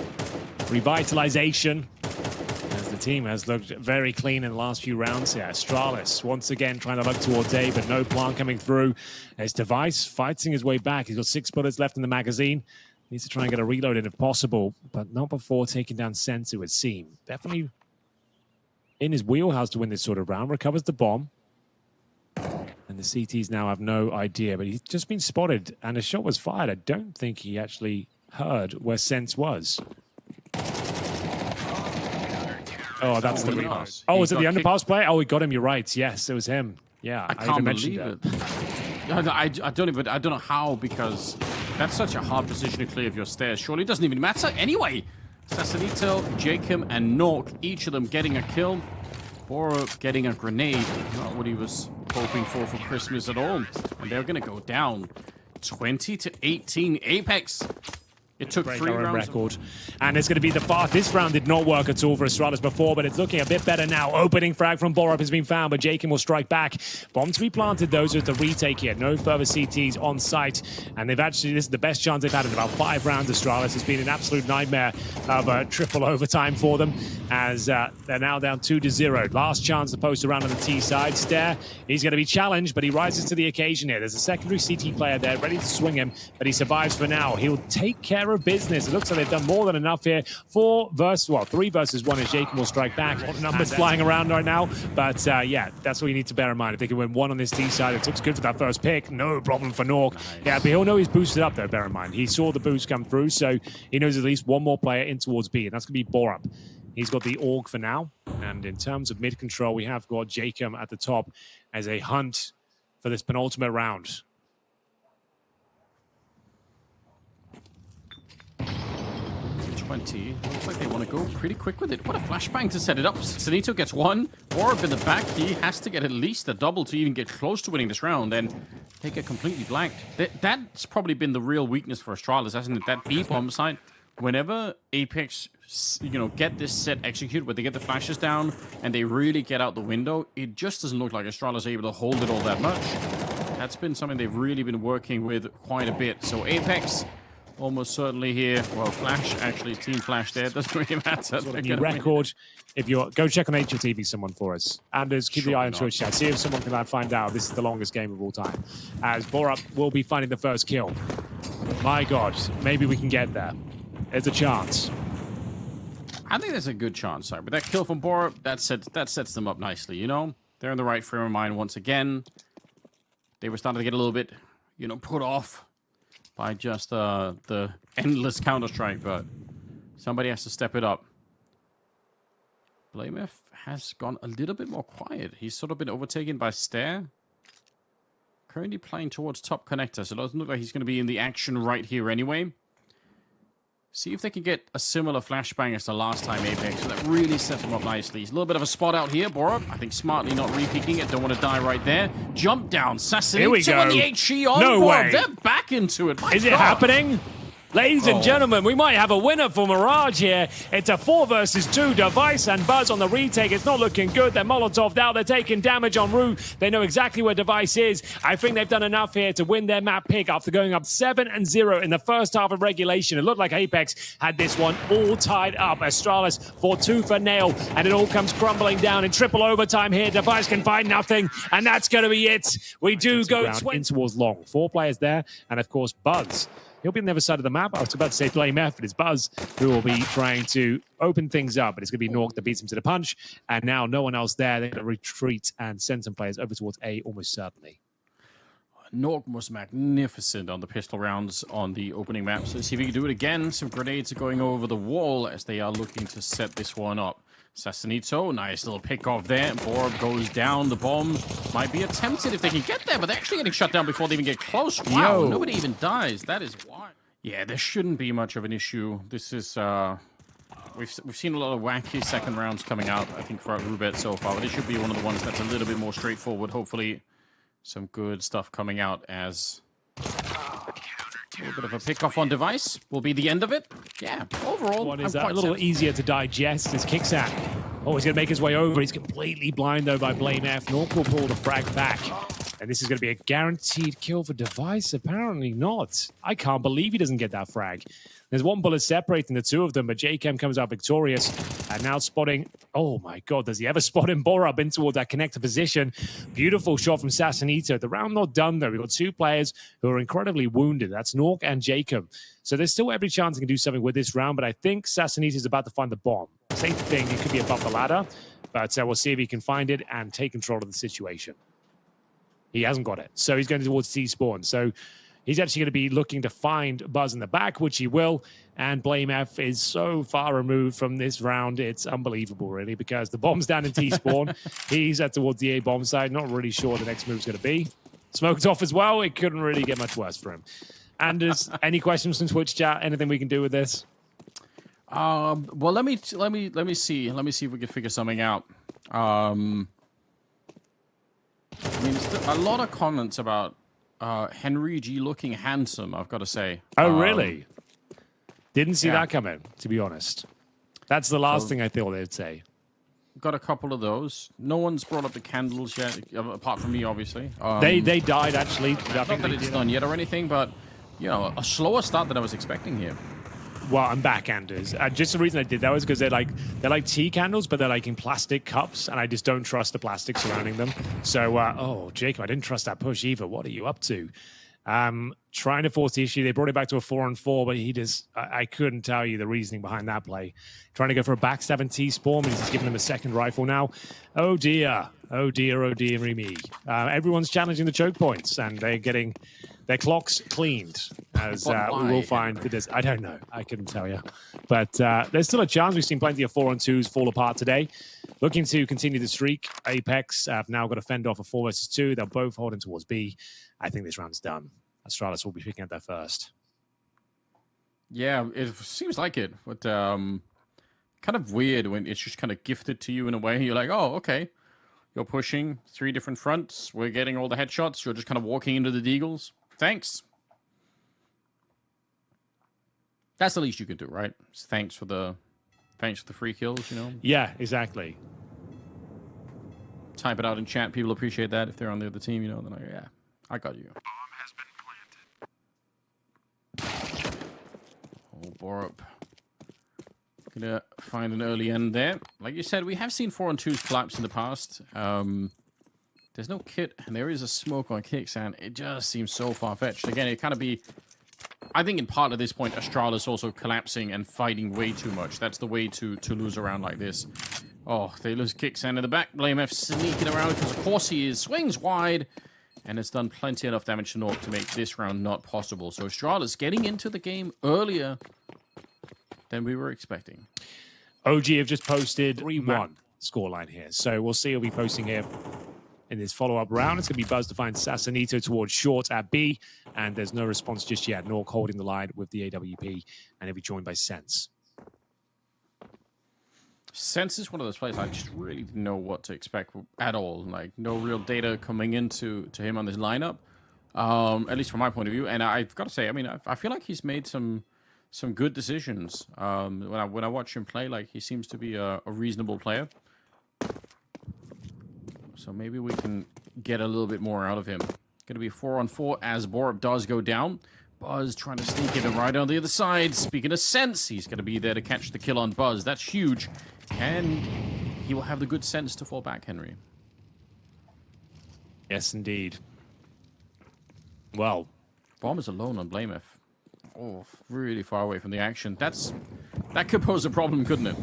A: Revitalization. As the team has looked very clean in the last few rounds here. Astralis once again trying to look towards A, but no plant coming through. As Device fighting his way back. He's got 6 bullets left in the magazine. Needs to try and get a reload in if possible, but not before taking down Sense, it would seem. Definitely in his wheelhouse to win this sort of round. Recovers the bomb. And the CTs now have no idea, but he's just been spotted and a shot was fired. I don't think he actually heard where Sense was. Oh, that's the repass. Oh, was it the underpass play? Oh, we got him. You're right. Yes, it was him. Yeah,
B: I can't believe it. I don't know how, because that's such a hard position to clear of your stairs. Surely it doesn't even matter. Anyway, Sassanito, Jacob, and Nork, each of them getting a kill. Or getting a grenade. Not what he was hoping for Christmas at all. And they're going to go down 20 to 18. Apeks. It took 3 rounds.
A: Record. And it's going to be the fast. This round did not work at all for Astralis before, but it's looking a bit better now. Opening frag from Bhop has been found, but Jacob will strike back. Bomb to be planted, though, so it's a retake here. No further CTs on site. And they've actually, this is the best chance they've had in about 5 rounds. Astralis has been an absolute nightmare of a triple overtime for them, as they're now down 2-0. Last chance to post around on the T side. Stair, he's going to be challenged, but he rises to the occasion here. There's a secondary CT player there ready to swing him, but he survives for now. He'll take care of business. It looks like they've done more than enough here. 3 versus 1 as Jacob will strike back. Numbers flying around right now, but yeah, that's what you need to bear in mind. If they can win 1 on this T side, it looks good for that first pick. No problem for Nork. Nice. Yeah, but he'll know he's boosted up though, bear in mind. He saw the boost come through, so he knows at least 1 more player in towards B, and that's going to be Bhop. He's got the AUG for now, and in terms of mid control, we have got Jacob at the top as a hunt for this penultimate round.
B: 20. Looks like they want to go pretty quick with it. What a flashbang to set it up. xantares gets one. Bhop in the back. He has to get at least a double to even get close to winning this round. And they get completely blanked. That's probably been the real weakness for Astralis, hasn't it? That B bomb side. Whenever Apeks, get this set executed, where they get the flashes down and they really get out the window, it just doesn't look like Astralis are able to hold it all that much. That's been something they've really been working with quite a bit. So Apeks, almost certainly here. Well, Flash, actually, Team Flash there. Doesn't really matter.
A: New record. If you're go check on HLTV someone for us. Anders, keep the eye on Twitch chat. See if someone can find out this is the longest game of all time. As Bhop will be finding the first kill. My God, maybe we can get there. There's a chance.
B: I think there's a good chance, sorry. But that kill from Bhop, that sets them up nicely, you know? They're in the right frame of mind once again. They were starting to get a little bit, put off by just the endless Counter-Strike, but somebody has to step it up. blamef has gone a little bit more quiet. He's sort of been overtaken by Stare. Currently playing towards top connector, so it doesn't look like he's going to be in the action right here anyway. See if they can get a similar flashbang as the last time Apeks, so that really sets him up nicely. He's a little bit of a spot out here, Bhop. I think smartly not re-peeking it. Don't want to die right there. Jump down, Assassin.
A: Here we go.
B: On the HE on
A: no
B: Bhop.
A: way.
B: They're back into it.
A: Is it happening? Ladies and gentlemen, we might have a winner for Mirage here. It's a 4 versus 2. Device and Buzz on the retake. It's not looking good. They're Molotov'd out. They're taking damage on Roo. They know exactly where Device is. I think they've done enough here to win their map pick after going up 7-0 in the first half of regulation. It looked like Apeks had this one all tied up. Astralis for tooth and nail, and it all comes crumbling down in triple overtime here. Device can find nothing, and that's going to be it. We do go in towards long. 4 players there, and of course Buzz. He'll be on the other side of the map. I was about to say blamef, but it's Buzz who will be trying to open things up. But it's going to be Nork that beats him to the punch. And now no one else there. They're going to retreat and send some players over towards A almost certainly.
B: Nork was magnificent on the pistol rounds on the opening map. So let's see if he can do it again. Some grenades are going over the wall as they are looking to set this one up. xantares, nice little pick off there. Bhop goes down. The bomb might be attempted if they can get there, but they're actually getting shut down before they even get close. Wow, nobody even dies. That is why. Yeah, there shouldn't be much of an issue. This is we've seen a lot of wacky second rounds coming out, I think, throughout Roobet so far, but it should be one of the ones that's a little bit more straightforward. Hopefully, some good stuff coming out as a little bit of a pick-off on Device will be the end of it. Yeah, overall,
A: what is a little easier to digest is Kicksack. Oh, he's going to make his way over. He's completely blind, though, by blamef. Nork will pull the frag back. And this is going to be a guaranteed kill for Device. Apparently not. I can't believe he doesn't get that frag. There's one bullet separating the two of them, but JChem comes out victorious. And now spotting... Oh, my God. Does he ever spot him? Bhop in towards that connector position. Beautiful shot from xantares. The round not done, though. We've got 2 players who are incredibly wounded. That's Nork and Jacob. So there's still every chance he can do something with this round, but I think xantares is about to find the bomb. Same thing. It could be above the ladder, but we'll see if he can find it and take control of the situation. He hasn't got it, so he's going towards T-spawn. So he's actually going to be looking to find Buzz in the back, which he will. And blamef is so far removed from this round, it's unbelievable, really, because the bomb's down in T-spawn. He's towards the A-bomb side. Not really sure what the next move's going to be. Smoked off as well. It couldn't really get much worse for him. Anders, any questions from Twitch chat? Anything we can do with this?
B: Well, let me see. Let me see if we can figure something out. I mean, a lot of comments about Henry G looking handsome, I've got to say.
A: Oh, really? Didn't see that coming, to be honest. That's the last thing I thought they'd say.
B: Got a couple of those. No one's brought up the candles yet, apart from me, obviously.
A: They died, actually.
B: Not that it's done yet or anything, but, a slower start than I was expecting here.
A: Well, I'm back, Anders. Just the reason I did that was because they're like tea candles, but they're like in plastic cups, and I just don't trust the plastic surrounding them. So, oh, Jacob, I didn't trust that push either. What are you up to? Trying to force the issue. They brought it back to a 4-on-4, but he just, I couldn't tell you the reasoning behind that play. Trying to go for a backstab T-spawn, and he's just giving them a second rifle now. Oh dear. Oh dear, oh dear, me. Everyone's challenging the choke points, and they're getting their clocks cleaned, as we will find that there's, I don't know, I couldn't tell you. But there's still a chance. We've seen plenty of 4-on-2s fall apart today. Looking to continue the streak. Apeks have now got to fend off a 4 versus 2. They're both holding towards B. I think this round's done. Astralis will be picking up their first.
B: Yeah, it seems like it, but kind of weird when it's just kind of gifted to you in a way. You're like, oh, okay. You're pushing 3 different fronts. We're getting all the headshots. You're just kind of walking into the deagles. Thanks. That's the least you could do, right? Thanks for the free kills, you know?
A: Yeah, exactly.
B: Type it out in chat. People appreciate that if they're on the other team, you know. They're like, yeah, I got you. Oh, Bhop. Gonna find an early end there. Like you said, we have seen 4-on-2s collapse in the past. There's no kit, and there is a smoke on kicks, and it just seems so far-fetched. Again, it kind of be... I think in part at this point, Astralis also collapsing and fighting way too much. That's the way to lose a round like this. Oh, they lose kicks and in the back. blameF sneaking around because of course he is. Swings wide. And it's done plenty enough damage to Nork to make this round not possible. So Astralis getting into the game earlier than we were expecting.
A: OG have just posted 3-1 scoreline here. So we'll see who'll be posting here in this follow-up round. It's going to be Buzz to find Sassanito towards short at B. And there's no response just yet. Nork holding the line with the AWP. And he'll be joined by Sense.
B: Sense is one of those players I just really didn't know what to expect at all. Like, no real data coming into him on this lineup, at least from my point of view. And I've got to say, I mean, I feel like he's made some good decisions. When I watch him play, like, he seems to be a reasonable player. So maybe we can get a little bit more out of him. Going to be 4-on-4 as Bhop does go down. Buzz trying to sneak in right on the other side. Speaking of Sense, he's going to be there to catch the kill on Buzz. That's huge. And he will have the good sense to fall back, Henry.
A: Yes, indeed. Well,
B: Bomb is alone on blameF. Oh, really far away from the action. That could pose a problem, couldn't it?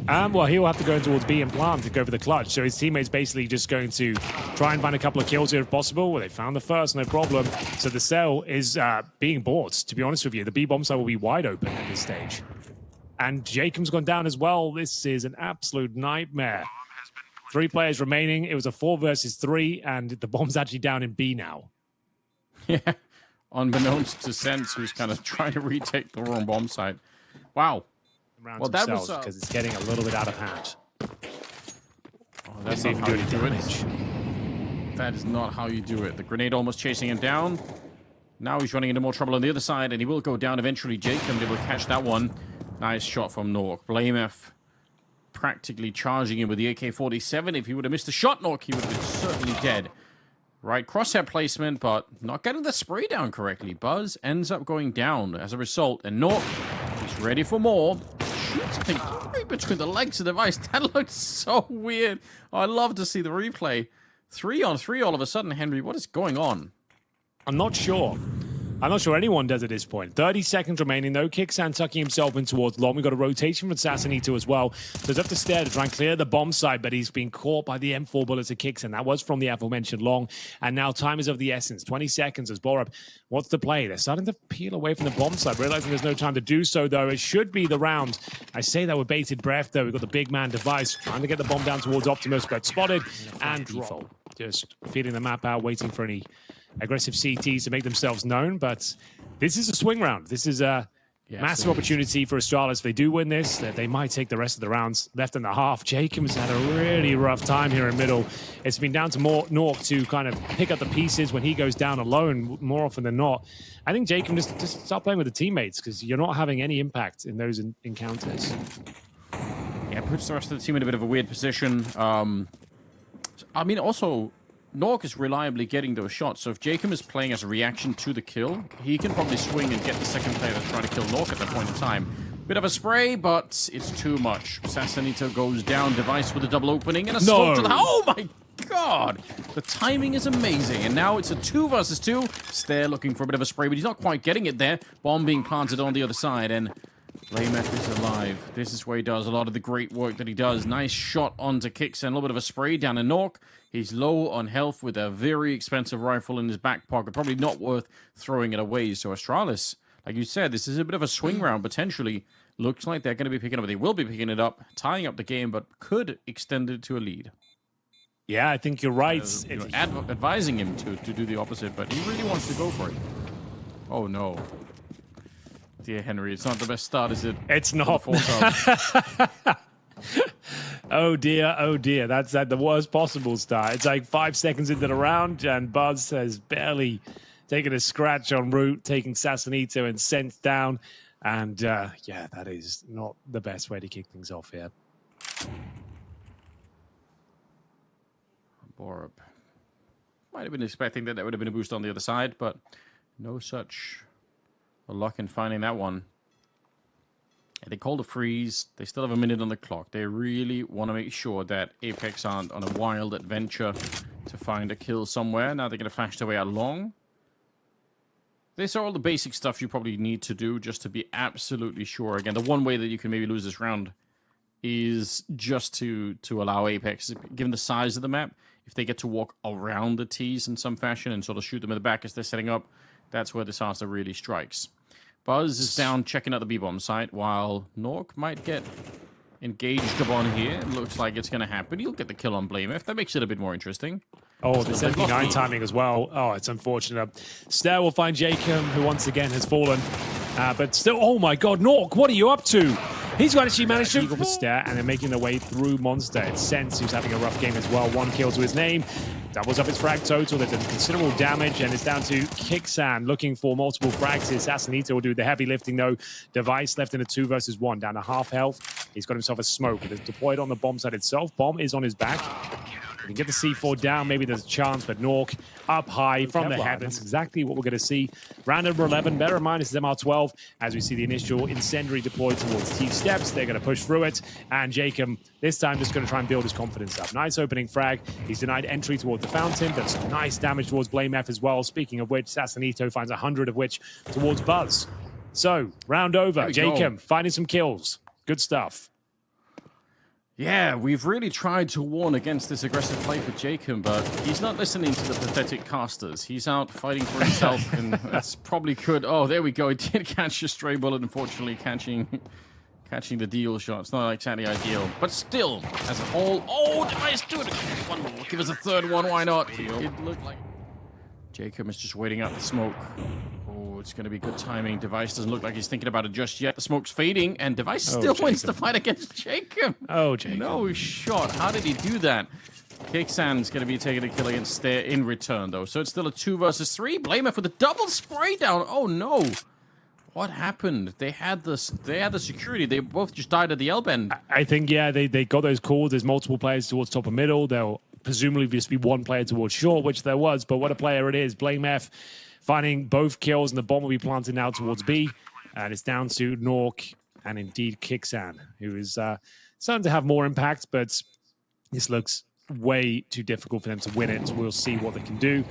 A: Well, he'll have to go towards B and plant to go for the clutch. So his teammates basically just going to try and find a couple of kills here if possible. Well, they found the first, no problem. So the cell is being bought, to be honest with you. The B bomb site will be wide open at this stage. And Jacob's gone down as well. This is an absolute nightmare. 3 players remaining. It was a 4 versus 3, and the bomb's actually down in B now.
B: Yeah, unbeknownst to Sense, who's kind of trying to retake the wrong bomb site. Wow.
A: Well, that was because it's getting a little bit out of hand.
B: Oh, that's not how you do it. That is not how you do it. The grenade almost chasing him down. Now he's running into more trouble on the other side, and he will go down eventually. Jacob able to catch that one. Nice shot from Nork. blameF practically charging him with the AK-47. If he would have missed the shot, Nork, he would have been certainly dead. Right, crosshair placement, but not getting the spray down correctly. Buzz ends up going down as a result, and Nork is ready for more. Shoots him right between the legs of the device. That looks so weird. Oh, I'd love to see the replay. 3-on-3 all of a sudden, Henry. What is going on?
A: I'm not sure. I'm not sure anyone does at this point. 30 seconds remaining, though. xantares tucking himself in towards long. We've got a rotation from Sassanito as well. So he's up the stair to try and clear the bomb side, but he's been caught by the M4 bullets of xantares. That was from the aforementioned long. And now time is of the essence. 20 seconds as Bhop wants to play. They're starting to peel away from the bomb side, realizing there's no time to do so, though. It should be the round. I say that with bated breath, though. We've got the big man device trying to get the bomb down towards Optimus, but spotted and default. Just feeding the map out, waiting for any aggressive CTs to make themselves known, but this is a swing round. This is a massive opportunity for Astralis. If they do win this, they might take the rest of the rounds. Left in the half. Jacob's had a really rough time here in middle. It's been down to Nork to kind of pick up the pieces when he goes down alone more often than not. I think Jacob just start playing with the teammates because you're not having any impact in those encounters.
B: Yeah, puts the rest of the team in a bit of a weird position. I mean, also, Nork is reliably getting those shots, so if Jacob is playing as a reaction to the kill, he can probably swing and get the second player that's trying to kill Nork at that point in time. Bit of a spray, but it's too much. Sassanito goes down, device with a double opening, and a smoke to the... Oh my god! The timing is amazing, and now it's a 2 versus 2. Stair looking for a bit of a spray, but he's not quite getting it there. Bomb being planted on the other side, and blameF is alive. This is where he does a lot of the great work that he does. Nice shot onto kicks and a little bit of a spray down to Nork. He's low on health with a very expensive rifle in his back pocket. Probably not worth throwing it away. So Astralis, like you said, this is a bit of a swing round potentially. Looks like they're going to be picking up. They will be picking it up, tying up the game, but could extend it to a lead.
A: Yeah, I think you're right.
B: Advising him to do the opposite, but he really wants to go for it. Oh no. dear Henry, it's not the best start, is it?
A: It's not. Oh dear, that's at the worst possible start. It's like 5 seconds into the round, and buzz has barely taken a scratch en route, taking Sasanito and Sense down. And yeah, that is not the best way to kick things off here.
B: Bhop might have been expecting that there would have been a boost on the other side, but no such luck in finding that one. And they called a freeze. They still have a minute on the clock. They really want to make sure that Apeks aren't on a wild adventure to find a kill somewhere. Now they're going to flash their way out long. These are all the basic stuff you probably need to do just to be absolutely sure. Again, the one way that you can maybe lose this round is just to allow Apeks, given the size of the map, if they get to walk around the T's in some fashion and sort of shoot them in the back as they're setting up, that's where disaster really strikes. Buzz is down checking out the B-bomb site, while Nork might get engaged upon here. It looks like it's going to happen. He'll get the kill on blameF. That makes it a bit more interesting.
A: Oh, the 79 timing as well. Oh, it's unfortunate. Stair will find Jacob, who once again has fallen. But still, oh my god, Nork, what are you up to? He's actually managed to go for Stair, and they're making their way through Monster. It's Sense, who's having a rough game as well. 1 kill to his name. Doubles up his frag total. They've done considerable damage, and it's down to teccsgocontact looking for multiple frags. Sasanito will do the heavy lifting, though. Device left in a 2 versus 1, down to half health. He's got himself a smoke. It is deployed on the bomb site itself. Bomb is on his back. We can get the C4 down. Maybe there's a chance, but Nork up high from the heavens. Exactly what we're going to see. Round number 11. Bear in mind, this is MR12. As we see the initial incendiary deployed towards T steps, they're going to push through it. And Jacob, this time, just going to try and build his confidence up. Nice opening frag. He's denied entry towards the fountain. That's nice damage towards blameF as well. Speaking of which, Sasanito finds 100 of which towards Buzz. So, round over. Jacob finding some kills. Good stuff.
B: Yeah, we've really tried to warn against this aggressive play for Jacob, but he's not listening to the pathetic casters. He's out fighting for himself, and that's probably good. Oh, there we go. He did catch a stray bullet, unfortunately, catching the deal shot. It's not exactly ideal, but still, as a whole. Oh, Device, do it. One more. Give us a third one. Why not? It looked like Jacob is just waiting out the smoke. Oh, it's going to be good timing. Device doesn't look like he's thinking about it just yet. The smoke's fading, and Device still wins the fight against Jacob.
A: Oh, Jacob.
B: No shot. How did he do that? teccsgocontact going to be taking a kill against Stair in return, though. So it's still a 2 versus 3. blameF with a double spray down. Oh, no. What happened? They had the security. They both just died at the L-bend.
A: I think, yeah, they got those calls. There's multiple players towards top and middle. There'll presumably just be one player towards short, which there was. But what a player it is. blameF finding both kills, and the bomb will be planted now towards B. And it's down to Nork and indeed teccsgocontact, who is starting to have more impact, but this looks way too difficult for them to win it. So we'll see what they can do.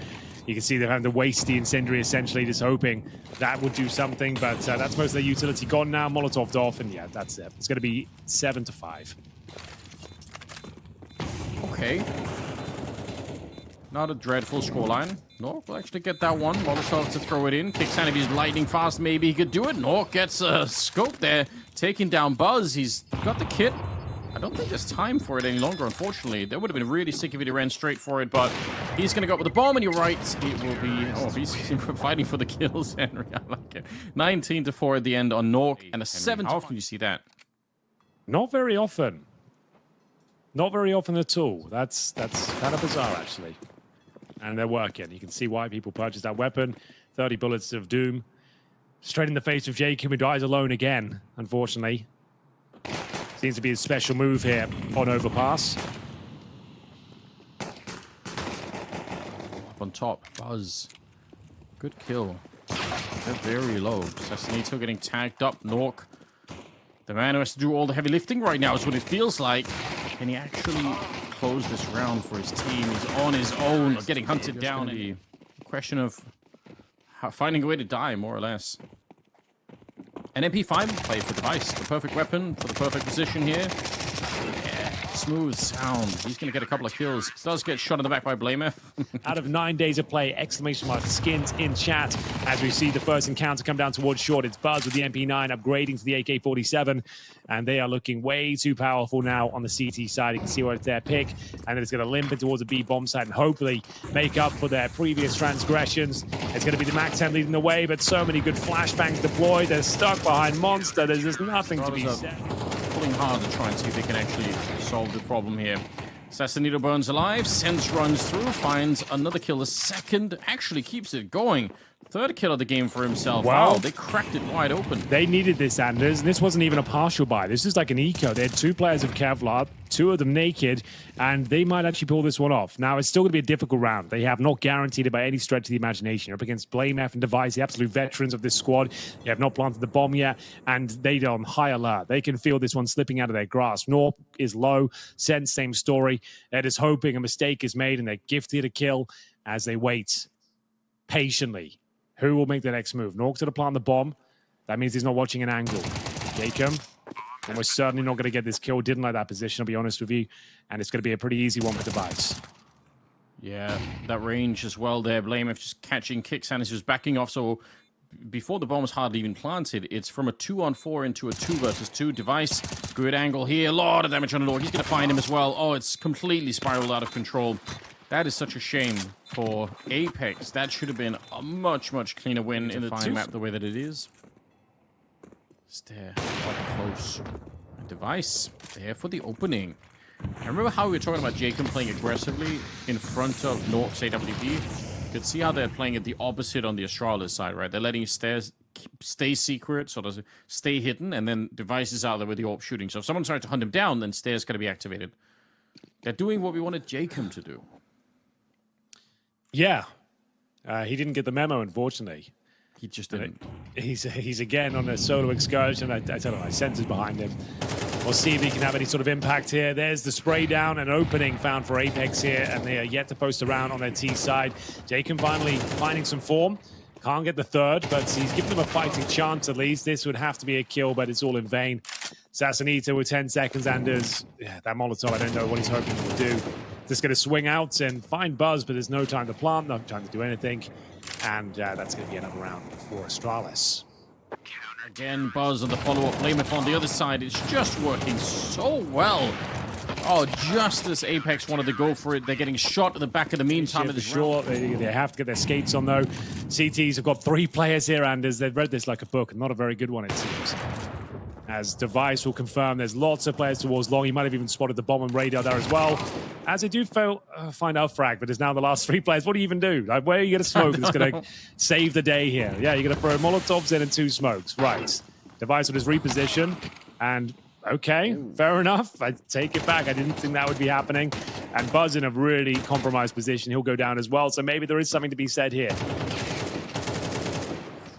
A: You can see they're having to waste the incendiary, essentially, just hoping that would do something. But that's most of their utility gone now. Molotoved off, and yeah, that's it. It's going to be 7-5.
B: Okay. Not a dreadful scoreline. Nork will actually get that one. Molotov to throw it in. teccsgocontact, if he's lightning fast, maybe he could do it. Nork gets a scope there, taking down Buzz. He's got the kit. I don't think there's time for it any longer, unfortunately. That would have been really sick if he ran straight for it, but he's going to go up with the bomb, and you're right. It will be... Oh, he's fighting for the kills, Henry. I like it. 19-4 at the end on Nork, and a 7. How often do you see that?
A: Not very often. Not very often at all. That's kind of bizarre, actually. And they're working. You can see why people purchased that weapon. 30 bullets of doom. Straight in the face of Jacob, who dies alone again, unfortunately. Seems to be a special move here on overpass.
B: Up on top, Buzz. Good kill. They're very low. Sasanito getting tagged up. Nork, the man who has to do all the heavy lifting right now, is what it feels like. Can he actually close this round for his team? He's on his own, getting hunted down. A question of finding a way to die, more or less. An MP5 play for Device. The perfect weapon for the perfect position here. Yeah. Smooth sound. He's going to get a couple of kills. Does get shot in the back by blamef.
A: Out of 9 days of play, exclamation mark skins in chat as we see the first encounter come down towards short. It's Buzz with the MP9 upgrading to the AK-47, and they are looking way too powerful now on the CT side. You can see where it's their pick, and then it's going to limp in towards the B bomb side and hopefully make up for their previous transgressions. It's going to be the MAC-10 leading the way, but so many good flashbangs deployed. They're stuck behind Monster. There's just nothing to be said.
B: Pulling hard to try and see if they can actually solve the problem here. Assassinito burns alive. Sense runs through, finds another kill. The second actually keeps it going. Third kill of the game for himself.
A: Wow.
B: They cracked it wide open.
A: They needed this, Anders, and this wasn't even a partial buy. This is like an eco. They had 2 players of Kevlar, 2 of them naked, and they might actually pull this one off. Now, it's still going to be a difficult round. They have not guaranteed it by any stretch of the imagination. You're up against blamef and twistzz, the absolute veterans of this squad. They have not planted the bomb yet, and they're on high alert. They can feel this one slipping out of their grasp. North is low. Sense, same story. They're just hoping a mistake is made, and they're gifted a kill as they wait patiently. Who will make the next move? Nork's going to plant the bomb. That means he's not watching an angle. Jacob, almost certainly not going to get this kill. Didn't like that position, I'll be honest with you. And it's going to be a pretty easy one for twistzz.
B: Yeah, that range as well there. blamef just catching kicks and is backing off. So before the bomb is hardly even planted, it's from a 2-on-4 into a 2 versus 2. twistzz, good angle here. A lot of damage on the Nork. He's going to find him as well. Oh, it's completely spiraled out of control. That is such a shame for Apeks. That should have been a much, much cleaner win in the final map the way that it is. Stare quite close. And twistzz there for the opening. I remember how we were talking about Jacob playing aggressively in front of Nork's AWP. You could see how they're playing it the opposite on the Astralis side, right? They're letting stairs stay secret, sort of stay hidden, and then twistzz is out there with the AWP shooting. So if someone tries to hunt him down, then stairs going to be activated. They're doing what we wanted Jacob to do.
A: Yeah. He didn't get the memo, unfortunately.
B: He just didn't.
A: He's again on a solo excursion. I don't know, my senses behind him. We'll see if he can have any sort of impact here. There's the spray down, an opening found for Apeks here, and they are yet to post around on their T side. Jacob finally finding some form. Can't get the third, but he's given them a fighting chance at least. This would have to be a kill, but it's all in vain. Assassinito with 10 seconds, Anders. Yeah, that Molotov, I don't know what he's hoping to do. Just going to swing out and find Buzz, but there's no time to plant, no time to do anything. And that's going to be another round for Astralis.
B: Again, Buzz on the follow-up. blamef on the other side. It's just working so well. Oh, just as Apeks wanted to go for it, they're getting shot at the back of the meantime.
A: For sure, they have to get their skates on, though. CTs have got 3 players here, Anders. They've read this like a book, and not a very good one, it seems. As twistzz will confirm, there's lots of players towards long. He might have even spotted the bomb and radar there as well. As they do find out frag, but it's now the last 3 players. What do you even do? Like, where are you going to smoke that's going to save the day here? Yeah, you're going to throw Molotovs in and 2 smokes. Right. twistzz with his reposition. And, okay, fair enough. I take it back. I didn't think that would be happening. And Buzz in a really compromised position. He'll go down as well. So maybe there is something to be said here.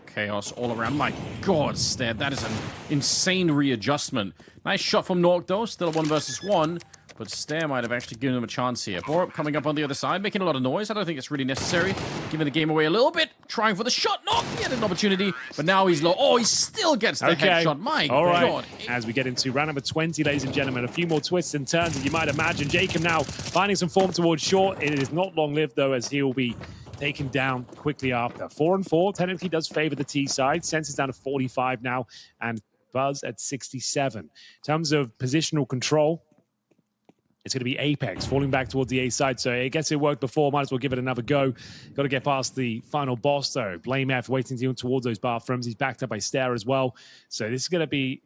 B: Chaos all around. My God, Stare, that is an insane readjustment. Nice shot from Nork, though. Still a 1 versus 1. But Stare might have actually given him a chance here. Bhop coming up on the other side, making a lot of noise. I don't think it's really necessary. Giving the game away a little bit. Trying for the shot. Nork, he had an opportunity. But now he's low. Oh, he still gets the headshot. My God.
A: As we get into round number 20, ladies and gentlemen, a few more twists and turns, as you might imagine. Jacob now finding some form towards short. It is not long-lived, though, as he will be taken down quickly after. 4-4 technically does favor the T side. Sense is down to 45 now, and Buzz at 67. In terms of positional control, it's going to be Apeks falling back towards the A side. So I guess it worked before. Might as well give it another go. Got to get past the final boss, though. blamef waiting towards those bathrooms. He's backed up by Stare as well. So this is going to be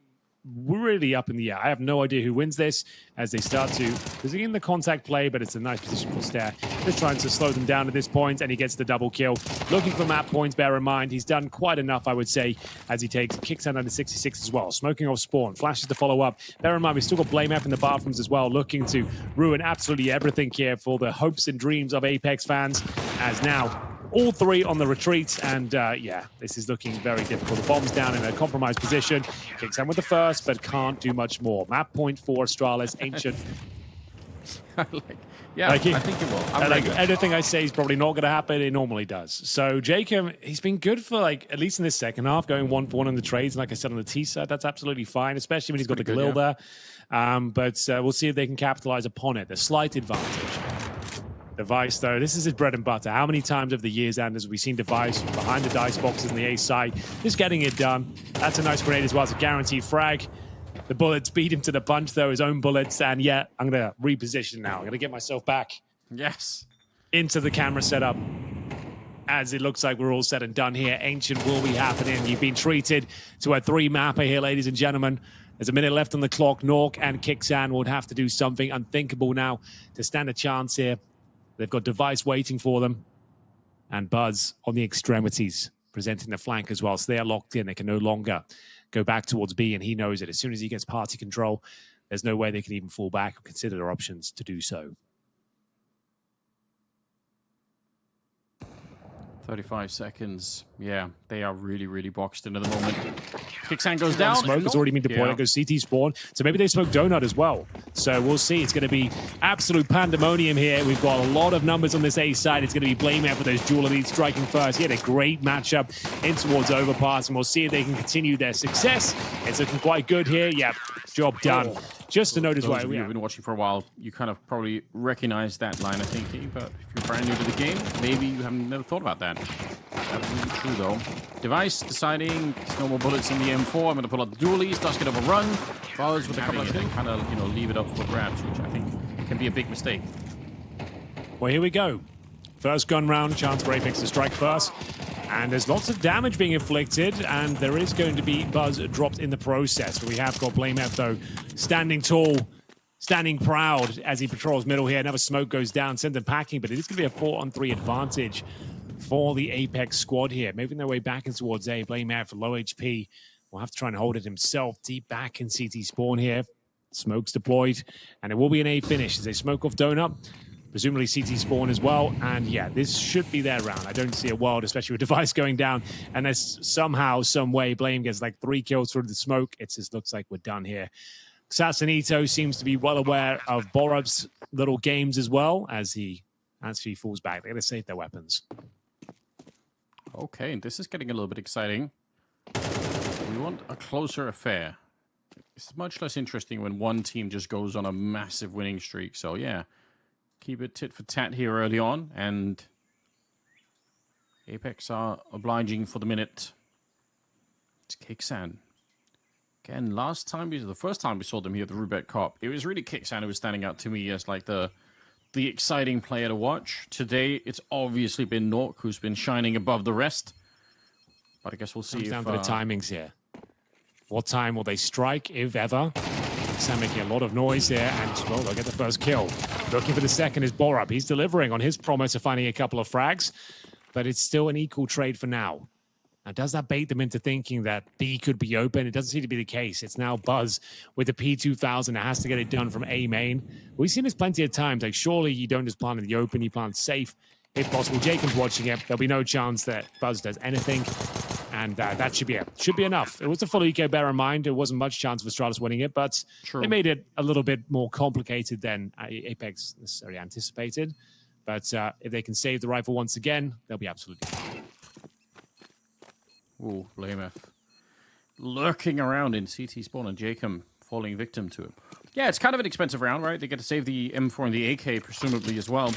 A: really up in the air. I have no idea who wins this as they start to position the contact play, but it's a nice position for Stare. Just trying to slow them down at this point, and he gets the double kill. Looking for map points, bear in mind, he's done quite enough, I would say, as he kicks out under 66 as well. Smoking off spawn, flashes to follow up. Bear in mind, we've still got blamef in the bathrooms as well, looking to ruin absolutely everything here for the hopes and dreams of Apeks fans, as now all 3 on the retreat, and yeah, this is looking very difficult. The bomb's down in a compromised position. Kicks out with the first, but can't do much more. Map point for Astralis. Ancient
B: Yeah,
A: like
B: I think it will.
A: Like anything I say is probably not going to happen. It normally does. So Jacob, he's been good for like at least in this second half, going 1-for-1 on the trades. And like I said on the T side, that's absolutely fine, especially when he's got the Glil there. But we'll see if they can capitalize upon it. The slight advantage. Device, though, this is his bread and butter. How many times over the years, Anders, we've seen Device behind the dice boxes in the A side, just getting it done. That's a nice grenade as well. It's a guaranteed frag. The bullets beat him to the punch, though, his own bullets. And yeah, I'm going to reposition now. I'm going to get myself back.
B: Yes.
A: Into the camera setup. As it looks like we're all said and done here. Ancient will be happening. You've been treated to a 3-mapper here, ladies and gentlemen. There's a minute left on the clock. Nork and teccsgocontact would have to do something unthinkable now to stand a chance here. They've got Device waiting for them. And buttzz on the extremities, presenting the flank as well. So they are locked in. They can no longer go back towards B, and he knows it. As soon as he gets party control, there's no way they can even fall back or consider their options to do so.
B: 35 seconds. Yeah, they are really, really boxed in at the moment. teccsgocontact goes down.
A: Smoke has already been deployed. It goes CT spawn. So maybe they smoke Donut as well. So we'll see. It's going to be absolute pandemonium here. We've got a lot of numbers on this A side. It's going to be Blame for those dual elites striking first. He had a great matchup in towards Overpass, and we'll see if they can continue their success. It's looking quite good here. Yeah, job done. Just to note as well,
B: you've been watching for a while, you kind of probably recognize that line of thinking, but if you're brand new to the game, maybe you haven't never thought about that. Absolutely true, though. Device deciding there's no more bullets in the M4. I'm going to pull out the dualies. Does get overrun. buzz with a couple of things, kind of, leave it up for grabs, which I think can be a big mistake.
A: Well, here we go. First gun round, chance for Apeks to strike first. And there's lots of damage being inflicted, and there is going to be buzz dropped in the process. But we have got blamef, though, standing tall, standing proud as he patrols middle here. Another smoke goes down, send them packing, but it is going to be a 4-on-3 advantage for the Apeks squad here. Moving their way back in towards A. blamef for low HP. Will have to try and hold it himself. Deep back in CT spawn here. Smoke's deployed, and it will be an A finish as they smoke off Donut. Presumably CT spawn as well. And yeah, this should be their round. I don't see a world, especially with Device going down. Unless somehow, some way, Blame gets like 3 kills through the smoke. It just looks like we're done here. xantares seems to be well aware of Bhop's little games as well, as he actually falls back. They're going to save their weapons.
B: Okay, this is getting a little bit exciting. We want a closer affair. It's much less interesting when one team just goes on a massive winning streak. So yeah, keep it tit for tat here early on, and Apeks are obliging for the minute. It's teccsgocontact. Again, the first time we saw them here at the Roobet Cup, it was really teccsgocontact who was standing out to me as like the exciting player to watch. Today, it's obviously been niko who's been shining above the rest. But I guess we'll see.
A: Comes down to the timings here. What time will they strike, if ever? teccsgocontact making a lot of noise here, and well, they'll get the first kill. Looking for the second is Bhop. He's delivering on his promise of finding a couple of frags, but it's still an equal trade for now. Now, does that bait them into thinking that B could be open? It doesn't seem to be the case. It's now buzz with the P2000 that has to get it done from A main. We've seen this plenty of times. Like, surely you don't just plant in the open, you plant safe. If possible, Jacob's watching it. There'll be no chance that buzz does anything. And that should be enough. It was a full eco, bear in mind. There wasn't much chance of Astralis winning it, but they made it a little bit more complicated than Apeks necessarily anticipated. But if they can save the rifle once again, they'll be absolutely fine.
B: Ooh, blamef. Lurking around in CT spawn, and Jacob falling victim to it. Yeah, it's kind of an expensive round, right? They get to save the M4 and the AK, presumably, as well.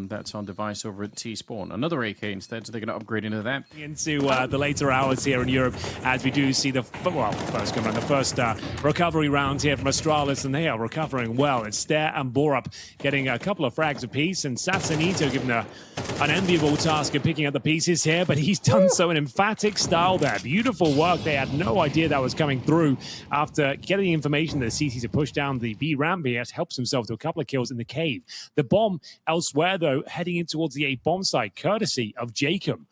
B: That's on Device over at T-Spawn. Another AK instead, so they're going to upgrade into that.
A: Into the later hours here in Europe, as we do see the first recovery round here from Astralis, and they are recovering well. It's Stare and Bhop getting a couple of frags apiece, and xantares given an unenviable task of picking up the pieces here, but he's done so in emphatic style there. Beautiful work. They had no idea that was coming through after getting the information that the CTs had pushed down the B ramp. He has helped himself to a couple of kills in the cave. The bomb elsewhere, though, heading in towards the A bomb site, courtesy of Jacob.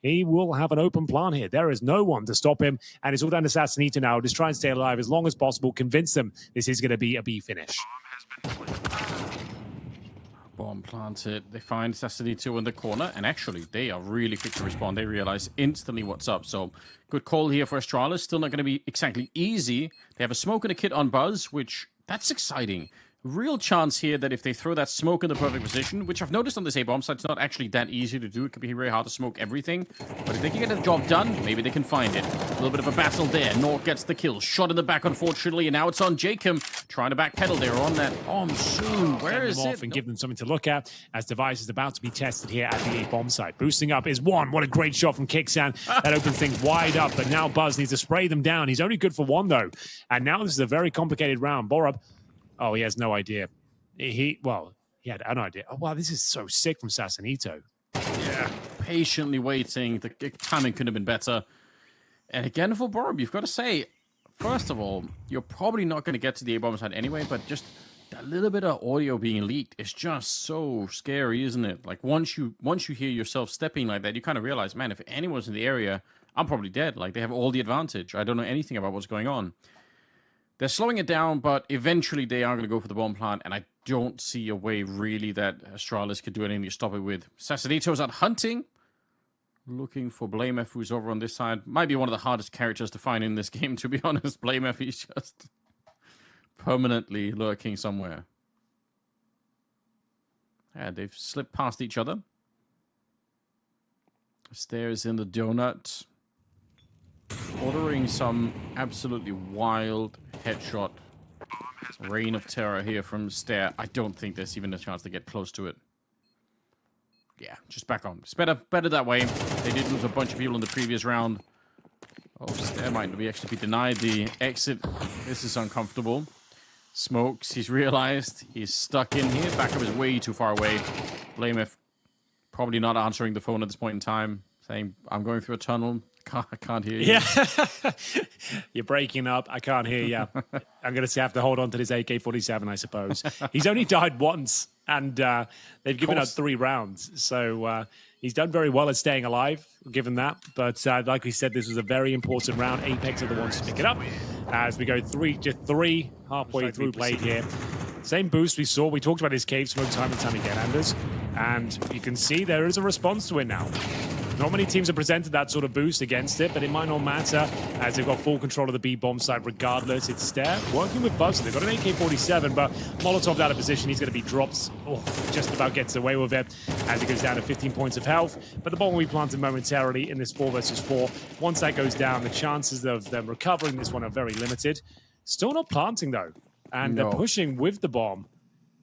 A: He will have an open plan here. There is no one to stop him, and it's all down to xantares now. Just try and stay alive as long as possible. Convince them this is going to be a B finish.
B: Bomb planted. They find xantares in the corner, and actually, they are really quick to respond. They realize instantly what's up. So, good call here for Astralis. Still not going to be exactly easy. They have a smoke and a kit on buzz, which, that's exciting. Real chance here that if they throw that smoke in the perfect position, which I've noticed on this A-bomb site, it's not actually that easy to do. It can be very hard to smoke everything. But if they can get the job done, maybe they can find it. A little bit of a battle there. Nork gets the kill. Shot in the back, unfortunately, and now it's on Jacob. Trying to backpedal there on that bomb soon. Where is it?
A: And give them something to look at as device is about to be tested here at the A-bomb site. Boosting up is one. What a great shot from teccsgocontact. That opens things wide up, but now buzz needs to spray them down. He's only good for one, though. And now this is a very complicated round. Bhop, oh, he has no idea. He had an idea. Oh, wow, this is so sick from Sassanito.
B: Yeah, patiently waiting. The timing could have been better. And again, for Bhop, you've got to say, first of all, you're probably not going to get to the A-bomb side anyway, but just that little bit of audio being leaked is just so scary, isn't it? Like, once you hear yourself stepping like that, you kind of realize, man, if anyone's in the area, I'm probably dead. Like, they have all the advantage. I don't know anything about what's going on. They're slowing it down, but eventually they are going to go for the bomb plant, and I don't see a way, really, that Astralis could do anything to stop it with. Sassanito's out hunting, looking for blamef, who's over on this side. Might be one of the hardest characters to find in this game, to be honest. blamef, he's just permanently lurking somewhere. Yeah, they've slipped past each other. Stairs in the donut. Ordering some absolutely wild headshot. Reign of terror here from Stair. I don't think there's even a chance to get close to it. Yeah, just back on. It's better that way. They did lose a bunch of people in the previous round. Oh, Stair might actually be denied the exit. This is uncomfortable. Smokes. He's realized he's stuck in here. Backup is way too far away. blamef probably not answering the phone at this point in time. Saying, I'm going through a tunnel. I can't hear you.
A: Yeah. You're breaking up. I can't hear you. I'm going to have to hold on to this AK-47, I suppose. He's only died once, and they've given up 3 rounds. So he's done very well at staying alive, given that. But like we said, this was a very important round. Apeks are the ones to pick it up. As we go three halfway through played here. Same boost we saw. We talked about his cave smoke time and time again, Anders. And you can see there is a response to it now. Not many teams have presented that sort of boost against it, but it might not matter as they've got full control of the B-bomb site regardless. It's Stair working with Buzz. They've got an AK-47, but Molotov out of position. He's going to be dropped. Oh, just about gets away with it as he goes down to 15 points of health. But the bomb will be planted momentarily in this 4 versus 4. Once that goes down, the chances of them recovering this one are very limited. Still not planting, though. And they're pushing with the bomb.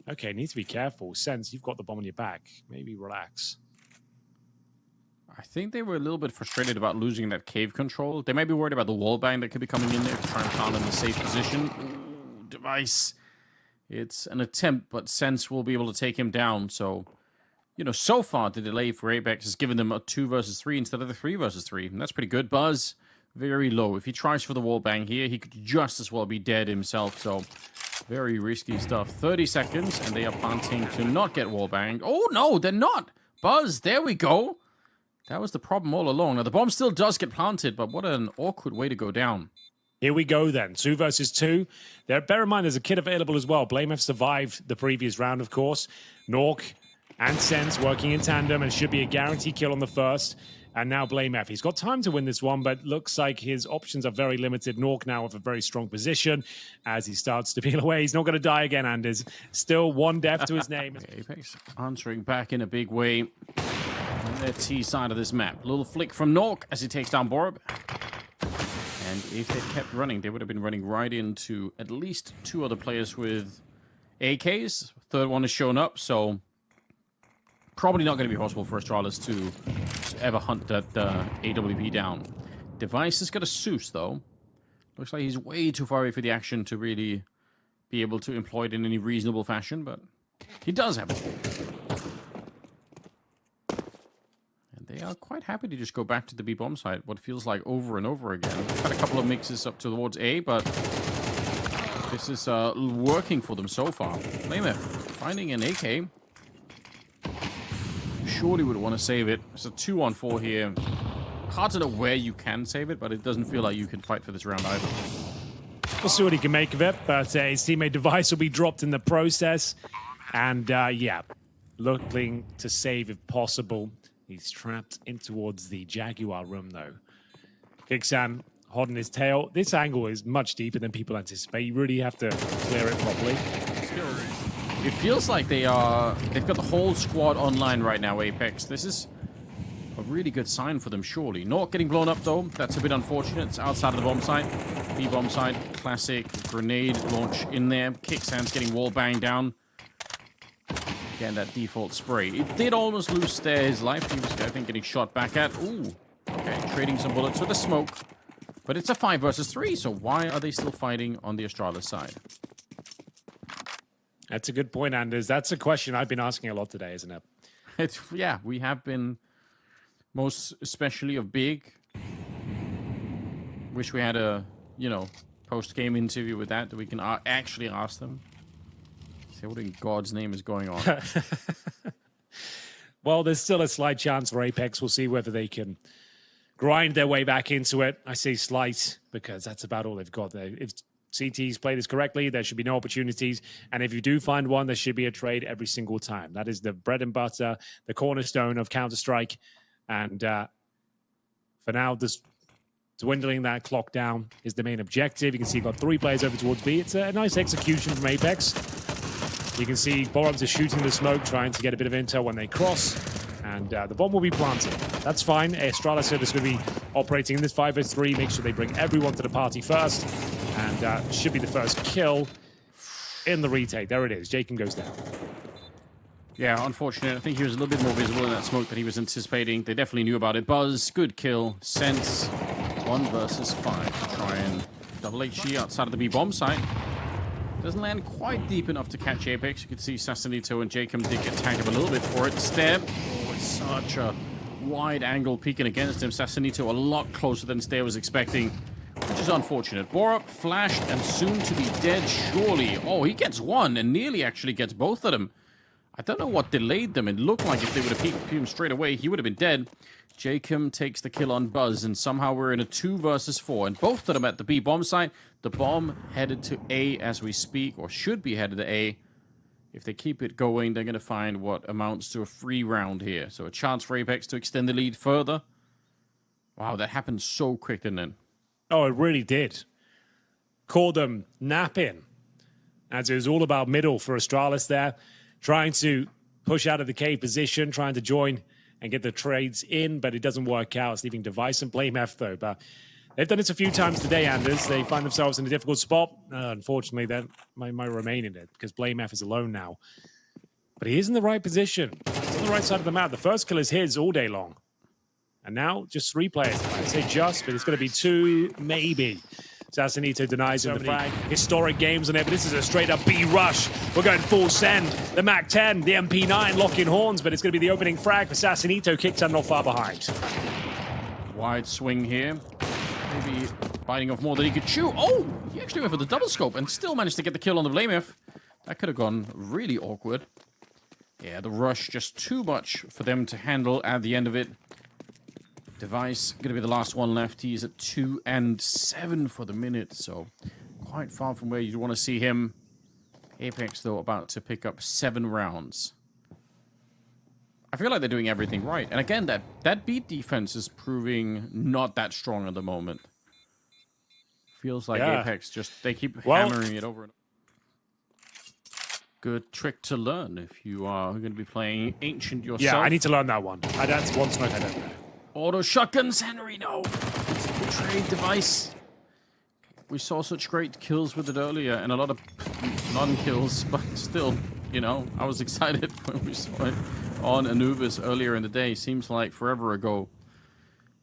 A: Okay, need to be careful. Sense, you've got the bomb on your back. Maybe relax.
B: I think they were a little bit frustrated about losing that cave control. They might be worried about the wall bang that could be coming in there to try and plant in a safe position. Ooh, device. It's an attempt, but Sense will be able to take him down. So, you know, so far the delay for Apeks has given them a 2 versus 3 instead of the 3 versus 3. And that's pretty good. Buzz, very low. If he tries for the wall bang here, he could just as well be dead himself. So, very risky stuff. 30 seconds, and they are planting to not get wall banged. Oh, no, they're not. Buzz, there we go. That was the problem all along. Now, the bomb still does get planted, but what an awkward way to go down.
A: Here we go, then. 2 versus 2. Bear in mind, there's a kid available as well. blamef survived the previous round, of course. Nork and Sense working in tandem, and should be a guaranteed kill on the first. And now blamef. He's got time to win this one, but looks like his options are very limited. Nork now with a very strong position as he starts to peel away. He's not going to die again, Anders. Still 1 death to his name.
B: Apeks answering back in a big way. On their T side of this map. A little flick from Nork as he takes down Bhop. And if they kept running, they would have been running right into at least 2 other players with AKs. Third one has shown up, so probably not going to be possible for Astralis to ever hunt that AWP down. Device has got a Zeus, though. Looks like he's way too far away for the action to really be able to employ it in any reasonable fashion, but he does have it. They are quite happy to just go back to the B-bomb site, what feels like over and over again. They've had a couple of mixes up towards A, but this is working for them so far. blamef finding an AK. Surely would want to save it. It's a 2-on-4 here. Hard to know where you can save it, but it doesn't feel like you can fight for this round either.
A: We'll see what he can make of it, but his teammate device will be dropped in the process. And yeah, looking to save if possible. He's trapped in towards the Jaguar room, though. teccsgocontact holding his tail. This angle is much deeper than people anticipate. You really have to clear it properly.
B: kills. It feels like they've got the whole squad online right now, Apeks. This is a really good sign for them, surely. Not getting blown up, though. That's a bit unfortunate. It's outside of the bomb site. B bomb site. Classic grenade launch in there. xantares getting wall banged down. Again, that default spray. It did almost lose his life. He was, I think, getting shot back at. Ooh. Okay, trading some bullets with the smoke. But it's a 5 versus 3, so why are they still fighting on the Astralis side?
A: That's a good point, Anders. That's a question I've been asking a lot today, isn't it?
B: Yeah, we have been, most especially of Big. Wish we had a, post-game interview with that we can actually ask them. Say what in God's name is going on.
A: Well, there's still a slight chance for Apeks. We'll see whether they can grind their way back into it. I say slight because that's about all they've got there. If CT's play this correctly, there should be no opportunities. And if you do find one, there should be a trade every single time. That is the bread and butter, the cornerstone of Counter-Strike. And for now, this dwindling that clock down is the main objective. You can see you've got 3 players over towards B. It's a nice execution from Apeks. You can see Bhop is shooting the smoke, trying to get a bit of intel when they cross. And the bomb will be planted. That's fine. Astralis is going to be operating in this 5v3. Make sure they bring everyone to the party first. And should be the first kill in the retake. There it is. Jacob goes down.
B: Yeah, unfortunate. I think he was a little bit more visible in that smoke than he was anticipating. They definitely knew about it. Buzz, good kill. Sense, 1 versus 5 to try and double HG outside of the B bomb site. Doesn't land quite deep enough to catch Apeks. You can see Sassanito and Jacob did get tagged up a little bit for it. Step. Oh, it's such a wide angle peeking against him. Sassanito a lot closer than Stair was expecting, which is unfortunate. Bhop flashed and soon to be dead, surely. Oh, he gets 1 and nearly actually gets both of them. I don't know what delayed them. It looked like if they would have peeked him straight away, he would have been dead. Jacob takes the kill on Buzz, and somehow we're in a 2 versus 4. And both of them at the B bomb site. The bomb headed to A as we speak, or should be headed to A. If they keep it going, they're going to find what amounts to a free round here. So a chance for Apeks to extend the lead further. Wow, that happened so quick, didn't it?
A: Oh, it really did. Called them napping. As it was all about middle for Astralis there. Trying to push out of the K position, trying to join and get the trades in, but it doesn't work out. It's leaving Device and Blame F, though. But they've done it a few times today, Anders. They find themselves in a difficult spot. Unfortunately, that might remain in it because Blame F is alone now. But he is in the right position. He's on the right side of the map. The first kill is his all day long. And now, just 3 players. I say just, but it's going to be 2, maybe. Sassanito denies him the frag. Historic games on it, but this is a straight-up B rush. We're going full send. The MAC-10, the MP9 locking horns, but it's going to be the opening frag for Sassanito. Kicked not far behind.
B: Wide swing here. Maybe biting off more than he could chew. Oh, he actually went for the double scope and still managed to get the kill on the Blame F. That could have gone really awkward. Yeah, the rush just too much for them to handle at the end of it. Device going to be the last one left. He's at 2 and 7 for the minute, so quite far from where you'd want to see him. Apeks, though, about to pick up 7 rounds. I feel like they're doing everything right. And again, that beat defense is proving not that strong at the moment. Feels like Apeks just, they keep hammering it over and over. Good trick to learn if you are going to be playing Ancient yourself.
A: Yeah, I need to learn that one. That's one smoke I don't know.
B: Auto shotguns, Henry, no. It's a betrayed Device. We saw such great kills with it earlier and a lot of non-kills, but still, I was excited when we saw it on Anubis earlier in the day. Seems like forever ago.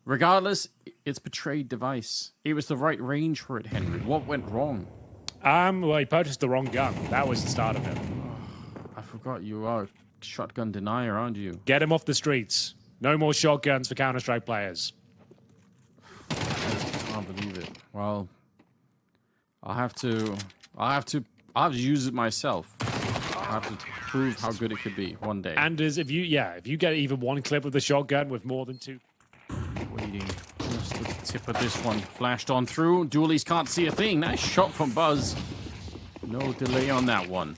B: Regardless, it's betrayed Device. It was the right range for it, Henry. What went wrong?
A: Well, he purchased the wrong gun. That was the start of it.
B: I forgot you are a shotgun denier, aren't you?
A: Get him off the streets. No more shotguns for Counter-Strike players.
B: I can't believe it. Well, I'll have to use it myself. I have to prove how good it could be one day.
A: And if you get even one clip of the shotgun with more than 2.
B: Waiting. Just the tip of this one. Flashed on through. Dualies can't see a thing. Nice shot from Buzz. No delay on that one.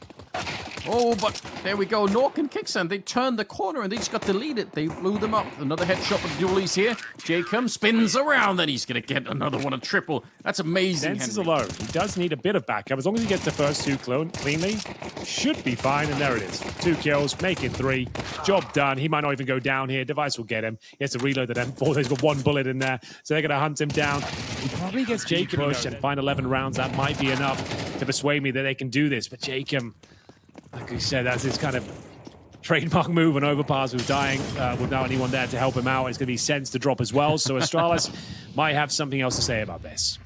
B: Oh, but There we go. Nork and Kicksan, they turned the corner and they just got deleted. They blew them up. Another headshot with the dualies here. Jacob spins around and he's going to get another one, a triple. That's amazing.
A: Ence is alone. He does need a bit of backup. As long as he gets the first two cleanly, should be fine. And there it is. 2 kills, making 3. Job done. He might not even go down here. Device will get him. He has to reload the M4. He's got 1 bullet in there. So they're going to hunt him down. He probably gets Jacob push and find 11 rounds. That might be enough to persuade me that they can do this. But Jacob, like we said, that's his kind of trademark move on overpass, who's dying without anyone there to help him out. It's going to be Sense to drop as well. So Astralis might have something else to say about this.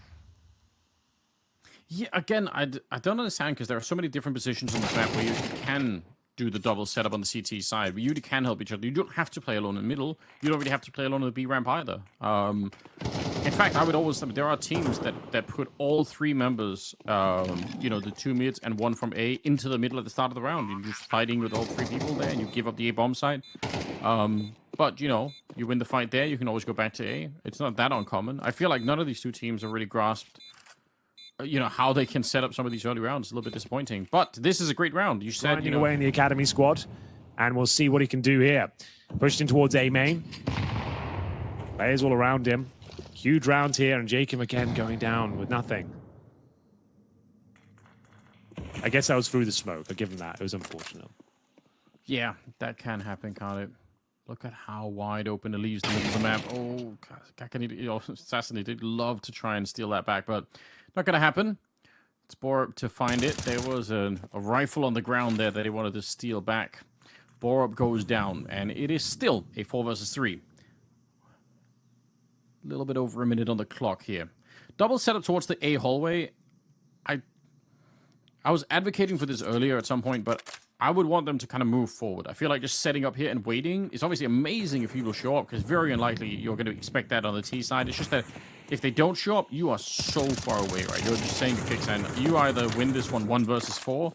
B: Yeah, again, I don't understand, because there are so many different positions on the map where you can do the double setup on the CT side. You can help each other. You don't have to play alone in the middle. You don't really have to play alone in the B ramp either. In fact, I would always... there are teams that put all 3 members, you know, the 2 mids and 1 from A into the middle at the start of the round. You're just fighting with all 3 people there, and you give up the A bomb side. But, you know, you win the fight there, you can always go back to A. It's not that uncommon. I feel like none of these 2 teams have really grasped, you know, how they can set up some of these early rounds. It's a little bit disappointing. But this is a great round. You said, you know...
A: away in the academy squad, and we'll see what he can do here. Pushed in towards A main. Players all around him. Huge round here, and Jacob again going down with nothing. I guess that was through the smoke. I'll give him that. It was unfortunate.
B: Yeah, that can happen, can't it? Look at how wide open Elige the middle of the map. Oh, God, Assassin did love to try and steal that back, but not going to happen. It's Bhop to find it. There was a rifle on the ground there that he wanted to steal back. Bhop goes down, and it is still a 4 versus 3. A little bit over a minute on the clock here. Double setup towards the A hallway. I was advocating for this earlier at some point, but I would want them to kind of move forward. I feel like just setting up here and waiting is obviously amazing if people show up, because very unlikely you're going to expect that on the T side. It's just that if they don't show up, you are so far away, right? You're just saying to Kicksan, you either win this one 1 versus 4,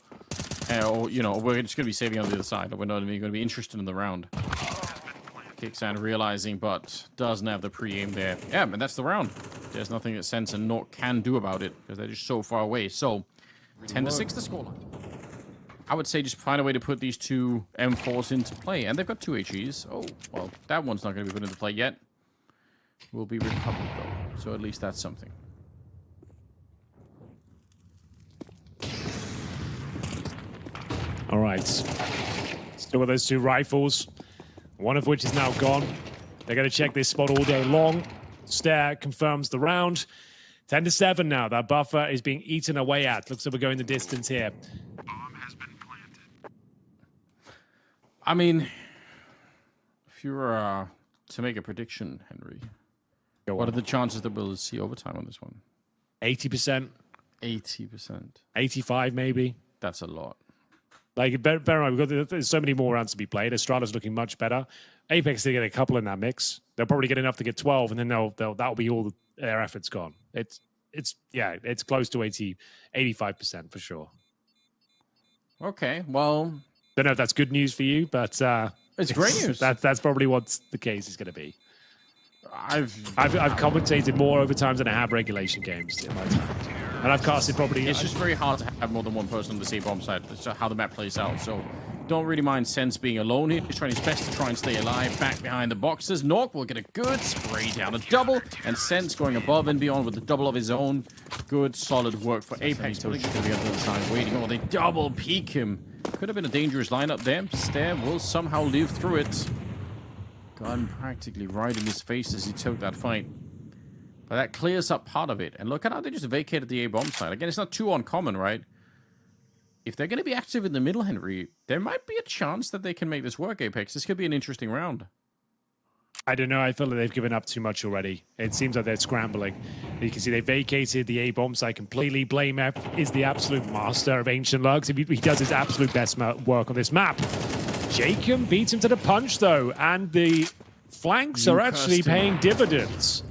B: or, you know, we're just going to be saving on the other side, or we're not even going to be interested in the round. Kicksan realizing, but doesn't have the pre-aim there. Yeah, and that's the round. There's nothing that Sense and Nork can do about it, because they're just so far away. So, 10-6 the scoreline. I would say just find a way to put these 2 M4s into play. And they've got 2 HEs. Oh, well, that one's not going to be put into play yet. Will be recovered, though. So at least that's something.
A: All right. Still with those 2 rifles. One of which is now gone. They're going to check this spot all day long. Stare confirms the round. 10-7 now. That buffer is being eaten away at. Looks like we're going the distance here.
C: Bomb has been planted.
B: I mean, if you were to make a prediction, Henry, what are the chances that we'll see overtime on this one?
A: 80%.
B: 80%.
A: 85 maybe.
B: That's a lot.
A: Like, bear in mind, there's so many more rounds to be played. Astralis looking much better. Apeks, they get a couple in that mix. They'll probably get enough to get 12, and then that'll be all their efforts gone. It's close to 85% for sure.
B: Okay, well,
A: don't know if that's good news for you, but
B: it's great news.
A: That's probably what the case is going to be.
B: I've
A: commentated more overtimes than I have regulation games in my time. And I've casted probably...
B: It's just very hard to have more than one person on the same bomb side. That's how the map plays out. So don't really mind Sense being alone here. He's trying his best to try and stay alive back behind the boxes. Nork will get a good spray down, a double. And Sense going above and beyond with the double of his own. Good, solid work for Apeks. Going to be on the other side waiting. Oh, they double peek him. Could have been a dangerous lineup there. Stare will somehow live through it. Gun practically right in his face as he took that fight. But that clears up part of it. And look at how they just vacated the A bomb side. Again, it's not too uncommon, right? If they're going to be active in the middle, Henry, there might be a chance that they can make this work, Apeks. This could be an interesting round.
A: I don't know. I feel like they've given up too much already. It seems like they're scrambling. You can see they vacated the A bomb side completely. Blame F is the absolute master of ancient lugs. He does his absolute best work on this map. Jacob beats him to the punch, though, and the flanks are actually paying dividends.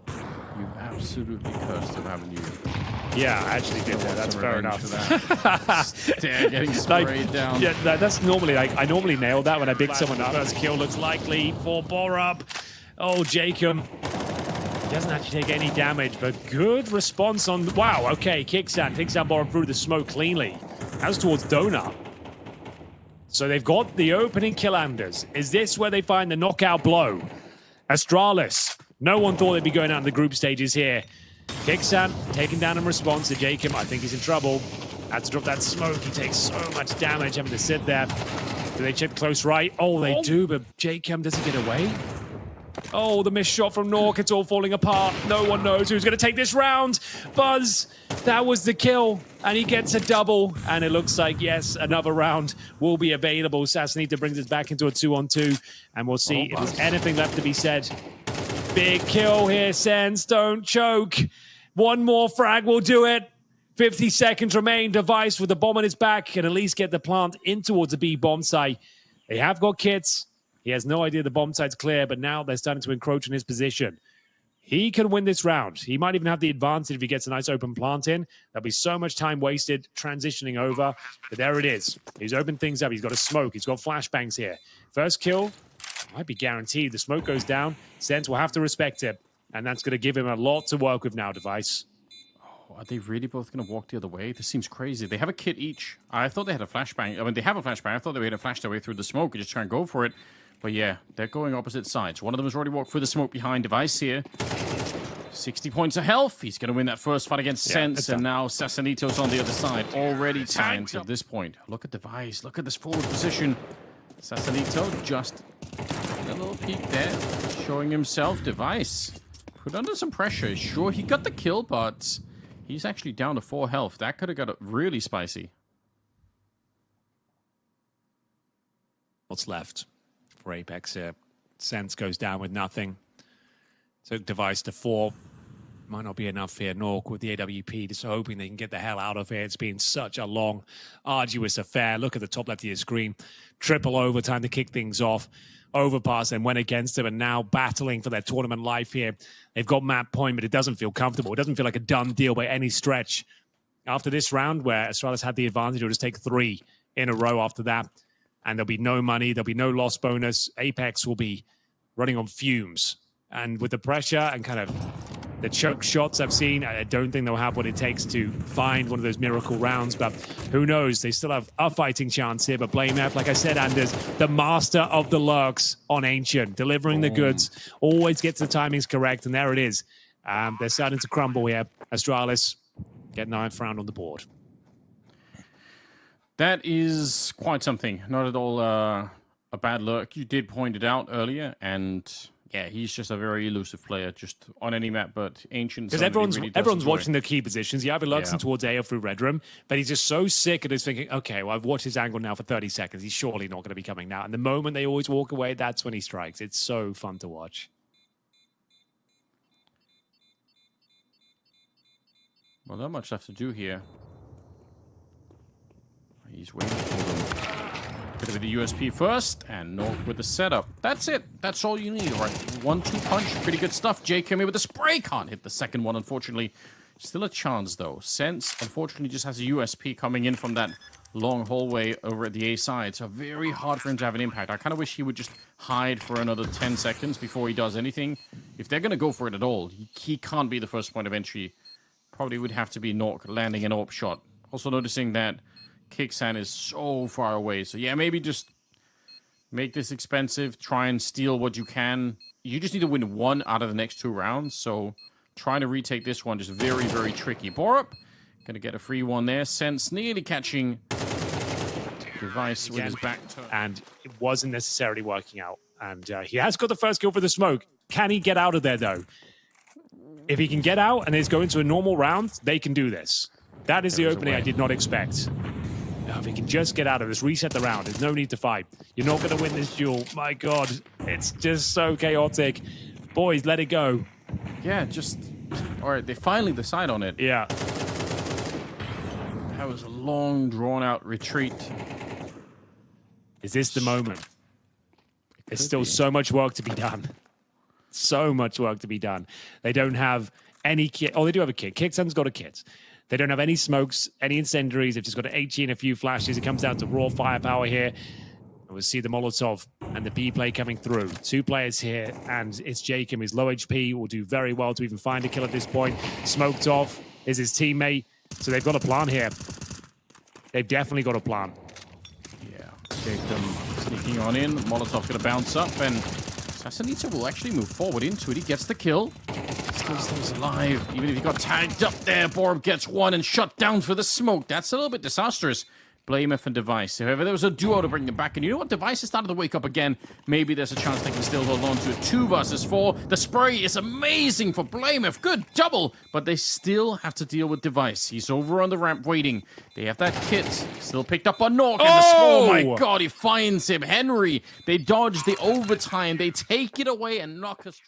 B: You've absolutely cursed him, haven't you?
A: Yeah, I actually did that. That's fair enough.
B: Stare getting sprayed down.
A: Yeah, that's normally, like, I normally nail that when I pick someone up. First kill looks likely for Bhop. Oh, Jacob. He doesn't actually take any damage, but good response on... Wow, okay, Kicksan takes down Bhop through the smoke cleanly. That was towards Donut. So they've got the opening kill Anders. Is this where they find the knockout blow? Astralis. No one thought they'd be going out in the group stages here. xan taken down in response to Jacob. I think he's in trouble. Had to drop that smoke. He takes so much damage having to sit there. Do they check close right? Oh, they do, but Jacob doesn't get away. Oh, the missed shot from Nork. It's all falling apart. No one knows who's going to take this round. Buzz, that was the kill. And he gets a double. And it looks like, yes, another round will be available. Sassanita brings us back into a 2-on-2. And we'll see if there's anything left to be said. Big kill here, Sens. Don't choke. One more frag will do it. 50 seconds remain. Device with the bomb on his back can at least get the plant in towards the B bomb site. They have got kits. He has no idea the bomb site's clear, but now they're starting to encroach in his position. He can win this round. He might even have the advantage if he gets a nice open plant in. There'll be so much time wasted transitioning over. But there it is. He's opened things up. He's got a smoke. He's got flashbangs here. First kill might be guaranteed. The smoke goes down. Sense will have to respect it. And that's going to give him a lot to work with now, Device.
B: Oh, are they really both going to walk the other way? This seems crazy. They have a kit each. I thought they had a flashbang. I mean, they have a flashbang. I thought they were going to flash their way through the smoke and just try and go for it. But yeah, they're going opposite sides. One of them has already walked through the smoke behind Device here. 60 points of health. He's going to win that first fight against Sense. And now Sassanito's on the other side. Already tanked at this point. Look at Device. Look at this forward position. Sassanito just a little peek there. Showing himself. Device put under some pressure. Sure, he got the kill, but he's actually down to 4 health. That could have got really spicy.
A: What's left for Apeks here? Sense goes down with nothing. Took Device to 4. Might not be enough here. Nork with the AWP, just hoping they can get the hell out of here. It's been such a long, arduous affair. Look at the top left of your screen. Triple overtime to kick things off. Overpass and went against him, and now battling for their tournament life here. They've got map point, but it doesn't feel comfortable. It doesn't feel like a done deal by any stretch. After this round, where Astralis had the advantage, it'll just take 3 in a row after that. And there'll be no money. There'll be no loss bonus. Apeks will be running on fumes. And with the pressure and kind of the choke shots I've seen, I don't think they'll have what it takes to find one of those miracle rounds. But who knows? They still have a fighting chance here. But Blame F, like I said, Anders, the master of the lurks on Ancient, delivering the goods, always gets the timings correct. And there it is. They're starting to crumble here. Astralis get 9th round on the board.
B: That is quite something. Not at all a bad lurk. You did point it out earlier, and yeah, he's just a very elusive player, just on any map, but Ancient.
A: Because everyone's watching the key positions. He either lurks in towards A or through Red Room, but he's just so sick of us thinking, okay, well, I've watched his angle now for 30 seconds. He's surely not going to be coming now. And the moment they always walk away, that's when he strikes. It's so fun to watch.
B: Well, not much left to do here. He's waiting for them. Bit of the USP first, and Nork with the setup. That's it. That's all you need, right? 1-2 punch. Pretty good stuff. Jay came in with the spray. Can't hit the second one, unfortunately. Still a chance, though. Sense, unfortunately, just has a USP coming in from that long hallway over at the A side. So very hard for him to have an impact. I kind of wish he would just hide for another 10 seconds before he does anything. If they're going to go for it at all, he can't be the first point of entry. Probably would have to be Nork landing an AWP shot. Also noticing that xan is so far away. So yeah, maybe just make this expensive. Try and steal what you can. You just need to win 1 out of the next 2 rounds. So trying to retake this one just very, very tricky. Bhop gonna get a free one there. Sense nearly catching Device with his back turn.
A: And it wasn't necessarily working out. And he has got the first kill for the smoke. Can he get out of there, though? If he can get out and it's going to a normal round, they can do this. That is the opening I did not expect. If he can just get out of this, reset the round. There's no need to fight. You're not going to win this duel. My God, it's just so chaotic. Boys, let it go.
B: Yeah, just... All right, they finally decide on it.
A: Yeah.
B: That was a long, drawn-out retreat.
A: Is this the moment? There's still so much work to be done. So much work to be done. They don't have any kit. Oh, they do have a kit. xan's got a kit. They don't have any smokes, any incendiaries. They've just got an HE and a few flashes. It comes down to raw firepower here. And we'll see the Molotov and the B play coming through. 2 players here, and it's Jacob. He's low HP. Will do very well to even find a kill at this point. Smoked off is his teammate. So they've got a plan here. They've definitely got a plan.
B: Yeah. Escape them sneaking on in. Molotov gonna bounce up, and Sassanita will actually move forward into it. He gets the kill. Still stays alive. Even if he got tagged up there, Bhop gets one and shut down for the smoke. That's a little bit disastrous. Blameif and Device. However, there was a duo to bring them back. And you know what? Device has started to wake up again. Maybe there's a chance they can still hold on to it. 2 versus 4. The spray is amazing for Blameif. Good double. But they still have to deal with Device. He's over on the ramp waiting. They have that kit. Still picked up on Nork. Oh my god, he finds him. Henry. They dodge the overtime. They take it away and knock us.